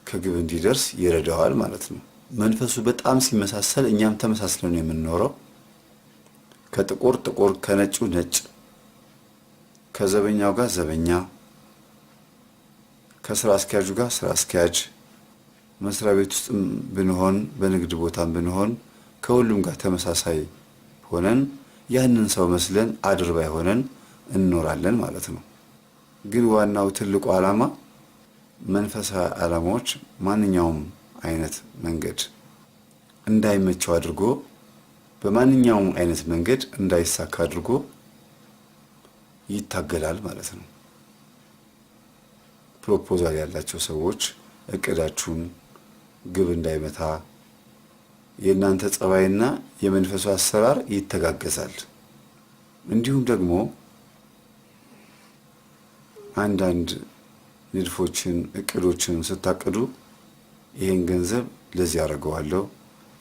ከግብ እንዲደርስ ይረዳዋል ማለት ነው። መንፈሱ በጣም ሲመሳሰል እኛም ተመሳስለን ነው የምንኖረው። ከጥቁር ጥቁር፣ ከነጩ ነጭ፣ ከዘበኛው ጋር ዘበኛ፣ ከስራ አስኪያጁ ጋር ስራ አስኪያጅ፣ መስሪያ ቤት ውስጥም ብንሆን በንግድ ቦታም ብንሆን ከሁሉም ጋር ተመሳሳይ ሆነን ያንን ሰው መስለን አድርባይ ሆነን እንኖራለን ማለት ነው። ግን ዋናው ትልቁ ዓላማ መንፈሳዊ ዓላማዎች ማንኛውም አይነት መንገድ እንዳይመቸው አድርጎ በማንኛውም አይነት መንገድ እንዳይሳካ አድርጎ ይታገላል ማለት ነው። ፕሮፖዛል ያላቸው ሰዎች እቅዳችሁን ግብ እንዳይመታ የእናንተ ጸባይና የመንፈሱ አሰራር ይተጋገዛል። እንዲሁም ደግሞ አንዳንድ ንድፎችን እቅዶችን ስታቅዱ ይሄን ገንዘብ ለዚህ አደርገዋለሁ፣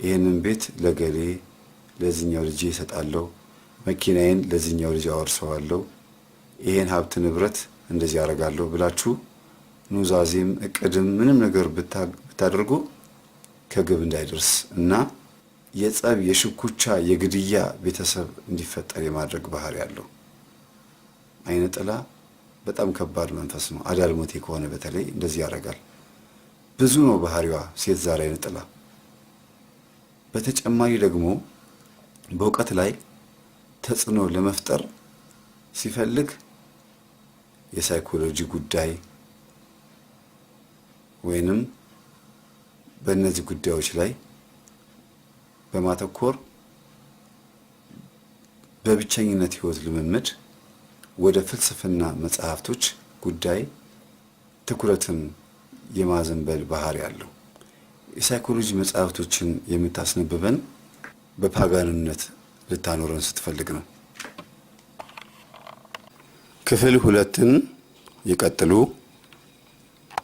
ይሄንን ቤት ለገሌ ለዚህኛው ልጅ እሰጣለሁ፣ መኪናዬን ለዚህኛው ልጅ አወርሰዋለሁ፣ ይሄን ሀብት ንብረት እንደዚህ አደርጋለሁ ብላችሁ ኑዛዜም እቅድም ምንም ነገር ብታደርጉ ከግብ እንዳይደርስ እና የጸብ፣ የሽኩቻ፣ የግድያ ቤተሰብ እንዲፈጠር የማድረግ ባህሪ ያለው ዓይነ ጥላ በጣም ከባድ መንፈስ ነው። አዳልሞቴ ከሆነ በተለይ እንደዚህ ያደርጋል። ብዙ ነው ባህሪዋ ሴት ዛር ዓይነ ጥላ። በተጨማሪ ደግሞ በእውቀት ላይ ተጽዕኖ ለመፍጠር ሲፈልግ የሳይኮሎጂ ጉዳይ ወይንም በእነዚህ ጉዳዮች ላይ በማተኮር በብቸኝነት ህይወት ልምምድ ወደ ፍልስፍና መጽሐፍቶች ጉዳይ ትኩረትን የማዘንበል ባህሪ ያለው። የሳይኮሎጂ መጽሐፍቶችን የምታስነብበን በፓጋንነት ልታኖረን ስትፈልግ ነው። ክፍል 2ን ይቀጥሉ።